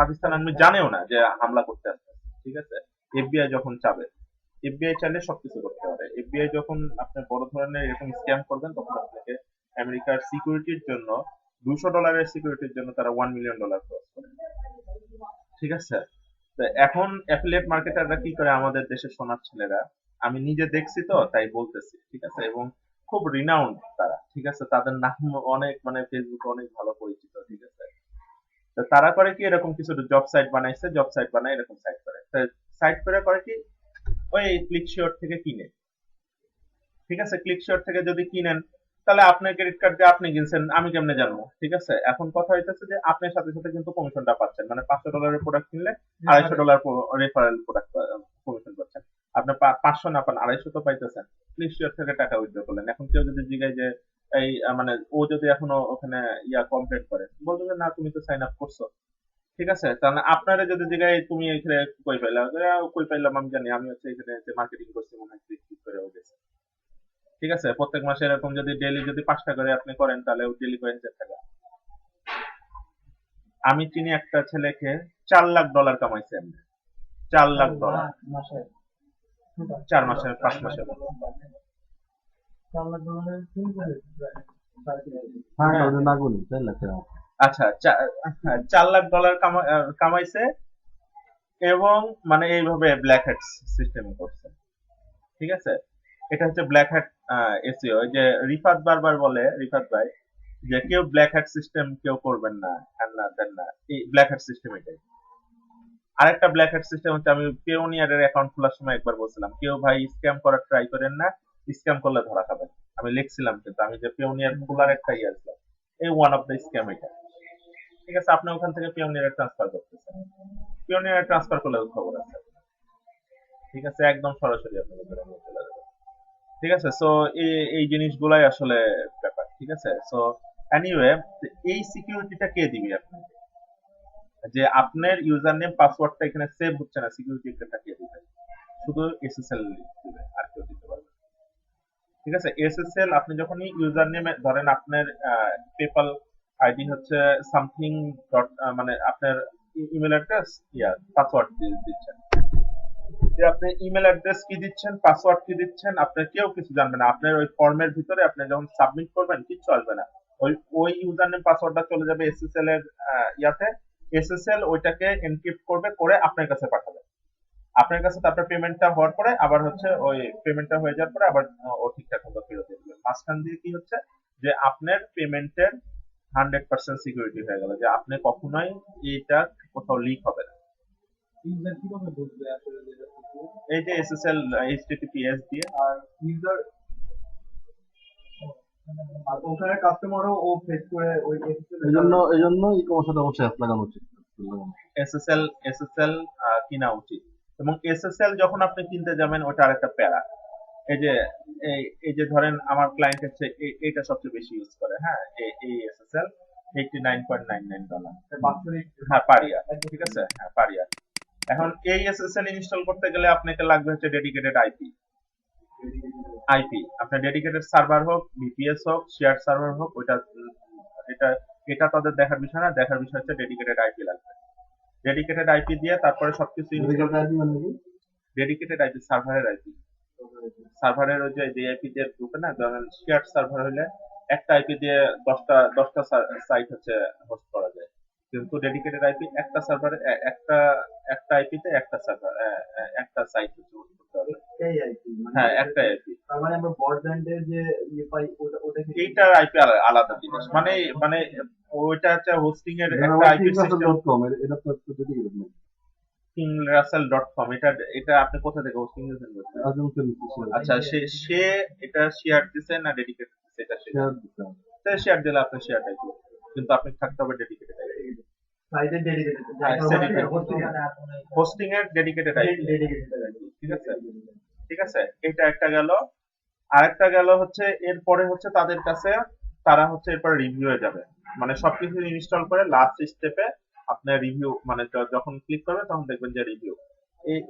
পাকিস্তান আর্মি জানেও না যে হামলা করতে আসছে। ঠিক আছে, এফবিআই যখন চাবে, এফবিআই চাইলে সবকিছু করতে পারে। এফবিআই যখন আপনি বড় ধরনের এরকম স্ক্যাম করবেন, তখন আপনাকে আমেরিকার সিকিউরিটির জন্য $200 সিকিউরিটির জন্য তারা $1 মিলিয়ন খরচ করে। ঠিক আছে, তো এখন অ্যাফিলিয়েট মার্কেটাররা কি করে, আমাদের দেশের সোনার ছেলেরা, আমি নিজে দেখছি তো তাই বলতেছি। ঠিক আছে, এবং খুব রিনাউন্ড তারা। ঠিক আছে, তাদের নাম অনেক, মানে ফেসবুকে অনেক ভালো পরিচিত। ঠিক আছে, তো তারা করে কি, এরকম কিছু জব সাইট বানাইছে, জব সাইট বানায় এরকম সাইট করে, সাইট করে কি, ওই ক্লিক শিওর থেকে কিনে। ঠিক আছে, ক্লিক শিওর থেকে যদি কিনেন, তাহলে আপনার ক্রেডিট কার্ড দিয়ে আপনি কিনছেন, আমি কেমনে জানবো? ঠিক আছে, এখন কথা হইতেছে যে আপনার সাথে সাথে কিন্তু কমিশনটা পাচ্ছেন, মানে $500 প্রোডাক্ট কিনলে $250 রেফারেল প্রোডাক্ট কমিশন পাচ্ছেন। আপনি 500 না পান, 250 তো পাইতেছেন। ক্লিক শিওর থেকে টাকা উইথড্র করলেন। এখন কেউ যদি জিজ্ঞাসা যে এই মানে ও যদি এখনো ওখানে কমপ্লেন করে, বলবে যে না, তুমি তো সাইন আপ করছো। ঠিক আছে, তাহলে আপনারা যদি জিজ্ঞাসা তুমি এখানে কই পাইলা, কই পাইলাম আমি জানি, আমি হচ্ছে এখানে যে মার্কেটিং করছি, মনে হয় ক্লিক করে ও গেছে। ঠিক আছে, প্রত্যেক মাসে এরকম যদি ডেইলি যদি 5টা করে আপনি করেন, তাহলে ডেইলি $1000। আমি চিনি একটা ছেলেকে $4 লাখ কামাইছে এমনি। $4 লাখ, মাসে 4 মাসে 5 মাসে। হ্যাঁ, হ্যাঁ, ওটা না গুনি 4 লাখ টাকা। আচ্ছা, $4 লাখ কামাইছে, এবং মানে এইভাবে ব্ল্যাক হ্যাট সিস্টেম করছে। ঠিক আছে, এটা হচ্ছে ব্ল্যাক হ্যাট এসইও। ওই যে রিফাত বারবার বলে, রিফাত ভাই, যে কেউ ব্ল্যাক হ্যাট সিস্টেম কেউ করবেন না, হ্যান না দেন না, এই ব্ল্যাক হ্যাট সিস্টেম এটাই। আরেকটা ব্ল্যাক হ্যাট সিস্টেম হচ্ছে, আমি পেওনিয়ারের অ্যাকাউন্ট খোলার সময় একবার বলছিলাম, কেউ ভাই স্ক্যাম করার ট্রাই করেন না, স্ক্যাম করলে ধরা খাবেন। আমি লিখছিলাম, কিন্তু আমি যে পেওনিয়ার খোলার একটা ছিল, এই ওয়ান অফ দ্য স্ক্যাম এটা। ঠিক আছে, আপনি ওখান থেকে পেওনিয়ারে ট্রান্সফার করতেছেন, পেওনিয়ারে ট্রান্সফার করলে খবর আছে। ঠিক আছে, একদম সরাসরি আপনাকে ধরে নিয়ে চলে যাবে। ঠিক আছে, সো এই জিনিসগুলাই আসলে ব্যাপার। ঠিক আছে, সো এনিওয়ে, এই সিকিউরিটিটা কে দিবে আপনাকে? যে আপনার ইউজার নেম পাসওয়ার্ডটা এখানে সেভ হচ্ছে না, সিকিউরিটি একটা থাকিয়ে দিবেন, শুধু এসএসএল দিবে, আর কেউ দিতে পারবে না। ঠিক আছে, এসএসএল আপনি যখনই ইউজার নেমে ধরেন আপনার পেপাল আইডি হচ্ছে সামথিং ডট, মানে আপনার ইমেল অ্যাড্রেস, পাসওয়ার্ড দিচ্ছেন, যে আপনি ইমেল অ্যাড্রেস কি দিচ্ছেন, পাসওয়ার্ড কি দিচ্ছেন, আপনার কেউ কিছু জানবে না। আপনার ওই ফর্মের ভিতরে আপনি যখন সাবমিট করবেন কিচ্ছু আসবে না, ওই ওই ইউজার নেম পাসওয়ার্ডটা চলে যাবে এসএসএল এর ইয়াতে। এসএসএল ওইটাকে এনক্রিপ্ট করবে, করে আপনার কাছে পাঠাবে, আপনার কাছে তারপর পেমেন্টটা হওয়ার পরে আবার হচ্ছে ওই পেমেন্টটা হয়ে যাওয়ার পরে আবার ও ঠিকঠাক মতো ফেরত দিয়ে দিবে। মাঝখান দিয়ে কি হচ্ছে যে আপনার পেমেন্টের 100% সিকিউরিটি হয়ে গেল, যে আপনি কখনোই এটা কোথাও লিক হবে না। ইউজার কিভাবে বুঝবে আসলে যে এটা secure? এই যে এসএসএল এইচটিটিপিএস দিয়ে। আর ইউজার আর ওখানে কাস্টমারও ও ফেস করে ওই SSL এই জন্য ই কমার্সের অবশ্যই অ্যাপ লাগানো উচিত। এসএসএল কিনা উচিত। এবং এসএসএল যখন আপনি কিনতে যাবেন ওটা আরেকটা প্যারা। এই যে এই যে ধরেন আমার ক্লায়েন্ট হচ্ছে এটা সবচেয়ে বেশি ইউজ করে, হ্যাঁ, এই এসএসএল $89.99, বাৎসরিক হ্যাঁ পার ইয়ার, ঠিক আছে, হ্যাঁ পার ইয়ার। এখন এই এসএসএল ইনস্টল করতে গেলে আপনাকে লাগবে হচ্ছে ডেডিকেটেড আইপি। আপনার ডেডিকেটেড সার্ভার হোক, ভিপিএস হোক, শেয়ার সার্ভার হোক, ওইটা এটা এটা তাদের দেখার বিষয় না, দেখার বিষয় হচ্ছে ডেডিকেটেড আইপি লাগবে। ডেডিকেটেড আইপি দিয়ে তারপরে সবকিছু ইনস্টল। ডেডিকেটেড আইপি সার্ভারের আইপি, সার্ভারের ওই যে আইপি দিয়ে ঢুকে না, যেমন শেয়ার সার্ভার হলে একটা আইপি দিয়ে 10টা সাইট হচ্ছে হোস্ট করা যায়, কিন্তু ডেডিকেটেড আইপি একটা সার্ভারে একটা একটা আইপিতে একটা সার্ভার একটা সাইট হচ্ছে হোস্ট করতে হবে। একটাই আইপি হ্যাঁ, একটা আইপি। তার মানে আমরা ব্রডব্যান্ডের যে ইয়ে পাই ওটা কি এইটার আইপি আলাদা জিনিস, মানে মানে ওইটা হচ্ছে হোস্টিং এর একটা আইপি সিস্টেম। এটা তো ডেডিকেটেড না। kingrussell.com, এটা এটা আপনি কোথা থেকে হোস্টিং এজেন্ট করছেন? আচ্ছা, সে এটা শেয়ার দিছে না ডেডিকেট দিছে, এটা শেয়ার দিলে আপনি শেয়ার আইপি, কিন্তু আপনি থাকতে হবে ডেডিকেটেড আইপি, সাইটের ডেডিকেটেড হোস্টিং এর ডেডিকেটেড আইপি, ঠিক আছে। ঠিক আছে, এটা একটা গেল। আরেকটা গেল হচ্ছে এরপরে হচ্ছে তাদের কাছে, তারা হচ্ছে এরপর রিভিউ এ যাবে, মানে সবকিছু ইনস্টল করে লাস্ট স্টেপে আপনার রিভিউ, মানে যখন ক্লিক করবে তখন দেখবেন যে review.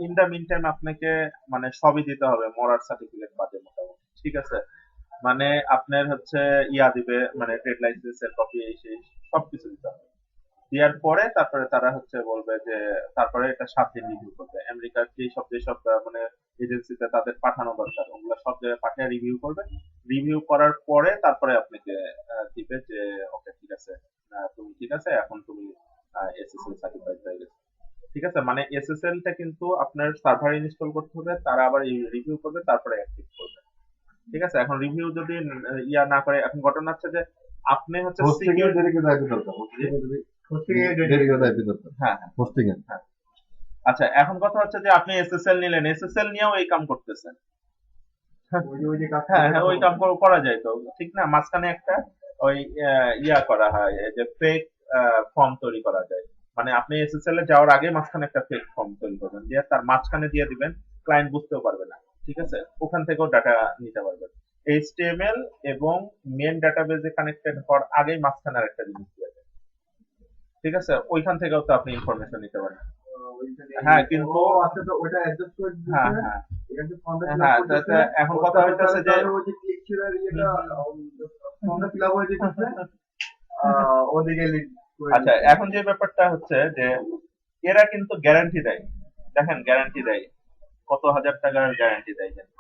In the meantime আপনাকে মানে সবই দিতে হবে, মরার সার্টিফিকেট বাদে মোটামুটি, ঠিক আছে। মানে আপনার হচ্ছে ইয়া দিবে, মানে ট্রেড লাইসেন্সের কপি, সেই সবকিছু দিতে হবে। দেওয়ার পরে তারপরে তারা হচ্ছে বলবে যে তারপরে এটা 7 দিন রিভিউ করবে। আমেরিকার যেসব মানে এজেন্সিতে তাদের পাঠানো দরকার ওগুলো সব জায়গায় পাঠিয়ে রিভিউ করবে। রিভিউ করার পরে তারপরে আপনাকে দিবে যে ওকে ঠিক আছে, তুমি ঠিক আছে, এখন তুমি এসএসএল সার্টিফাইড হয়ে গেছে। ঠিক আছে, মানে এসএসএল টা কিন্তু আপনার সার্ভার ইনস্টল করতে হবে, তারা আবার রিভিউ করবে, তারপরে অ্যাক্টিভ করবে। ঠিক আছে, এখন রিভিউ যদি ইয়া না করে, এখন ঘটনা হচ্ছে যে আপনি হচ্ছে সিকিউর, হ্যাঁ হ্যাঁ। আচ্ছা, এখন কথা হচ্ছে যে আপনি এসএসএল নিলেন, এসএসএল নিয়েও এই কাম করতেছেন। ওই যে কাজ হ্যাঁ হ্যাঁ, ওই কাম করা যায় তো, ঠিক না? মাঝখানে একটা ওই ইয়া করা হয়, এই যে ফেক ফর্ম তৈরি করা যায়। মানে আপনি এসএসএল এ যাওয়ার আগে মাঝখানে একটা ফেক ফর্ম তৈরি করবেন, দিয়ে তার মাঝখানে দিয়ে দিবেন, ক্লায়েন্ট বুঝতেও পারবে না, ঠিক আছে, ওখান থেকেও ডাটা নিতে পারবেন। এইচটিএমএল এবং মেন ডাটাবেজে কানেক্টেড হওয়ার আগেই মাঝখানে আরেকটা জিনিস দিয়ে দেয়, ঠিক আছে, ওইখান থেকেও তো আপনি ইনফরমেশন নিতে পারেন। হ্যাঁ, কিন্তু আচ্ছা, তো ওটা অ্যাডজাস্ট করে হ্যাঁ দিতে হ্যাঁ এখানে ফর্মটা হ্যাঁ, এখন কথা হইতেছে যে ওই যে ক্লিক ছিল ইয়েটা ফর্মটা ফিল আপ হয়ে যেতেছে ওদিকে লিড আচ্ছা, এখন যে ব্যাপারটা হচ্ছে যে এরা কিন্তু গ্যারান্টি দেয়, দেখেন গ্যারান্টি দেয়, কত হাজার টাকার গ্যারান্টি দেয় কিন্তু।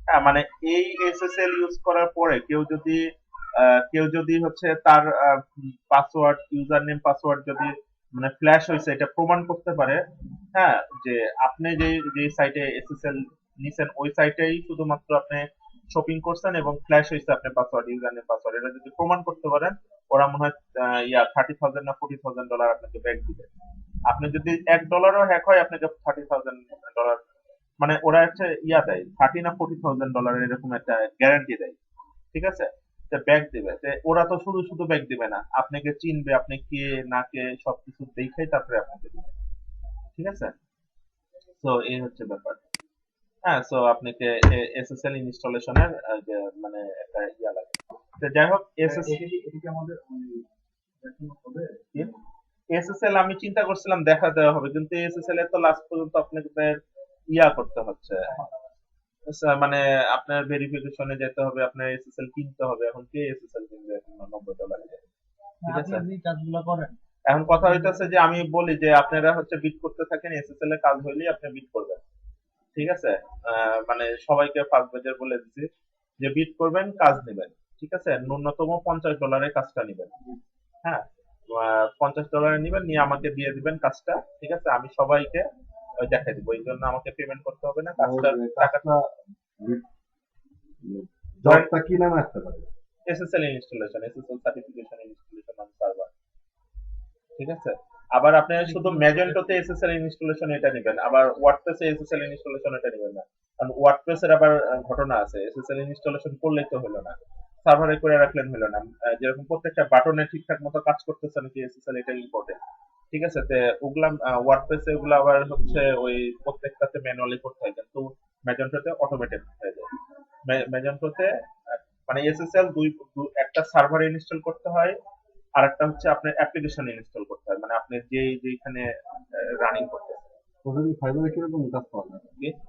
হ্যাঁ, মানে এই এসএসএল ইউজ করার পরে কেউ যদি হচ্ছে তার পাসওয়ার্ড, ইউজার নেম পাসওয়ার্ড যদি মানে ফ্ল্যাশ হয়েছে এটা প্রমাণ করতে পারে, হ্যাঁ, যে আপনি যে সাইটে এসএসএল নিছেন ওই সাইটেই শুধুমাত্র আপনি শপিং করছেন এবং ফ্ল্যাশ হয়েছে আপনার পাসওয়ার্ড, ইউজার নেম পাসওয়ার্ড, এটা যদি প্রমাণ করতে পারেন, ওরা মনে হয় $30,000 না $40,000 আপনাকে ব্যাক দিবে। আপনি যদি $1 হ্যাক হয় আপনাকে $30,000, মানে ওরা হচ্ছে দেয় 30 না $40,000 এরকম একটা গ্যারান্টি দেয়, ঠিক আছে, ব্যাক দিবে। ওরা তো শুধু শুধু ব্যাক দিবে না, আপনাকে চিনবে, আপনি কে না কে সবকিছু দেখেই তারপরে আপনাকে দিবে, ঠিক আছে। তো এই হচ্ছে ব্যাপার। হ্যাঁ, সো আপনাকে এসএসএল ইনস্টলেশনের যে মানে একটা লাগে। তো যাই হোক, এটা কি আমাদের দেখানো হবে এসএসএল আমি চিন্তা করছিলাম দেখা দেওয়া হবে, কিন্তু এসএসএল এর তো লাস্ট পর্যন্ত আপনাদের ইয়া করতে হচ্ছে, মানে আপনার ভেরিফিকেশনে যেতে হবে, আপনার এসএসএল কিনতে হবে। এখন কে এসএসএল কিনবে এখন $90 দিয়ে? ঠিক আছে, আপনি এই কাজগুলো করেন। এখন কথা হইতেছে যে আমি বলি যে আপনারা হচ্ছে বিট করতে থাকেন, এসএসএল এর কাজ হইলেই আপনি বিট করবেন। ঠিক আছে, মানে সবাইকে ফার্স্ট বেজের বলে দিচ্ছি যে বিট করবেন, কাজ নেবেন। ঠিক আছে, ন্যূনতম $50 কাজটা নেবেন। হ্যাঁ, $50 নিবেন, নিয়ে আমাকে দিয়ে দিবেন কাজটা। ঠিক আছে, আমি সবাইকে দেখাই দিব, এই জন্য আমাকে পেমেন্ট করতে হবে না, কাজটা টাকা। কাজটা জবটা কি নামে আসতে পারে? SSL installation, SSL certification installation on server. ঠিক আছে, আবার আপনি শুধু ম্যাজেন্টোতে এসএসএল ইনস্টলেশন এটা নেবেন, আবার ওয়ার্ডপ্রেসে এসএসএল ইনস্টলেশন এটা নেবেন না। কারণ ওয়ার্ডপ্রেসের আবার ঘটনা আছে, এসএসএল ইনস্টলেশন করলেই তো হলো না, সার্ভারে করে রাখলেন হলো না। যেরকম প্রত্যেকটা বাটনে ঠিকঠাক মতো কাজ করতেছে নাকি এসএসএল, এটা ইম্পর্টেন্ট। ঠিক আছে, তো ওগুলা ওয়ার্ডপ্রেসে ওগুলো আবার হচ্ছে ওই প্রত্যেকটাতে ম্যানুয়ালি করতে হয়, কিন্তু ম্যাজেন্টোতে অটোমেটেড হয়ে যায়। ম্যাজেন্টোতে মানে এসএসএল একটা সার্ভার ইনস্টল করতে হয়, আর একটা হচ্ছে আপনার অ্যাপ্লিকেশন ইনস্টল করতে হয়, মানে আপনি যেখানে রানিং করতেছেন। প্রতিদিন ফাইবারে কিরকম কাজ পাওয়া যায়?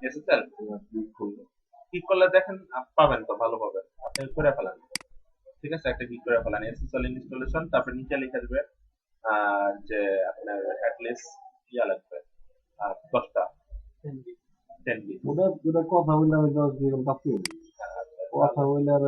এসএসএল ক্লিক করলে ক্লিক করলে দেখেন পাবেন তো, ভালো পাবেন, আপনি করে ফেলেন। ঠিক আছে, একটা ক্লিক করে ফেলেন এসএসএল ইনস্টলেশন, তারপর নিচে লিখে দেবে যে আপনার অ্যাটলিস্ট ইয়া লাগবে 10টা 10 পিস। ওটা কথা বললে আমি 10 দিন কাজ করি। কথা বললে আর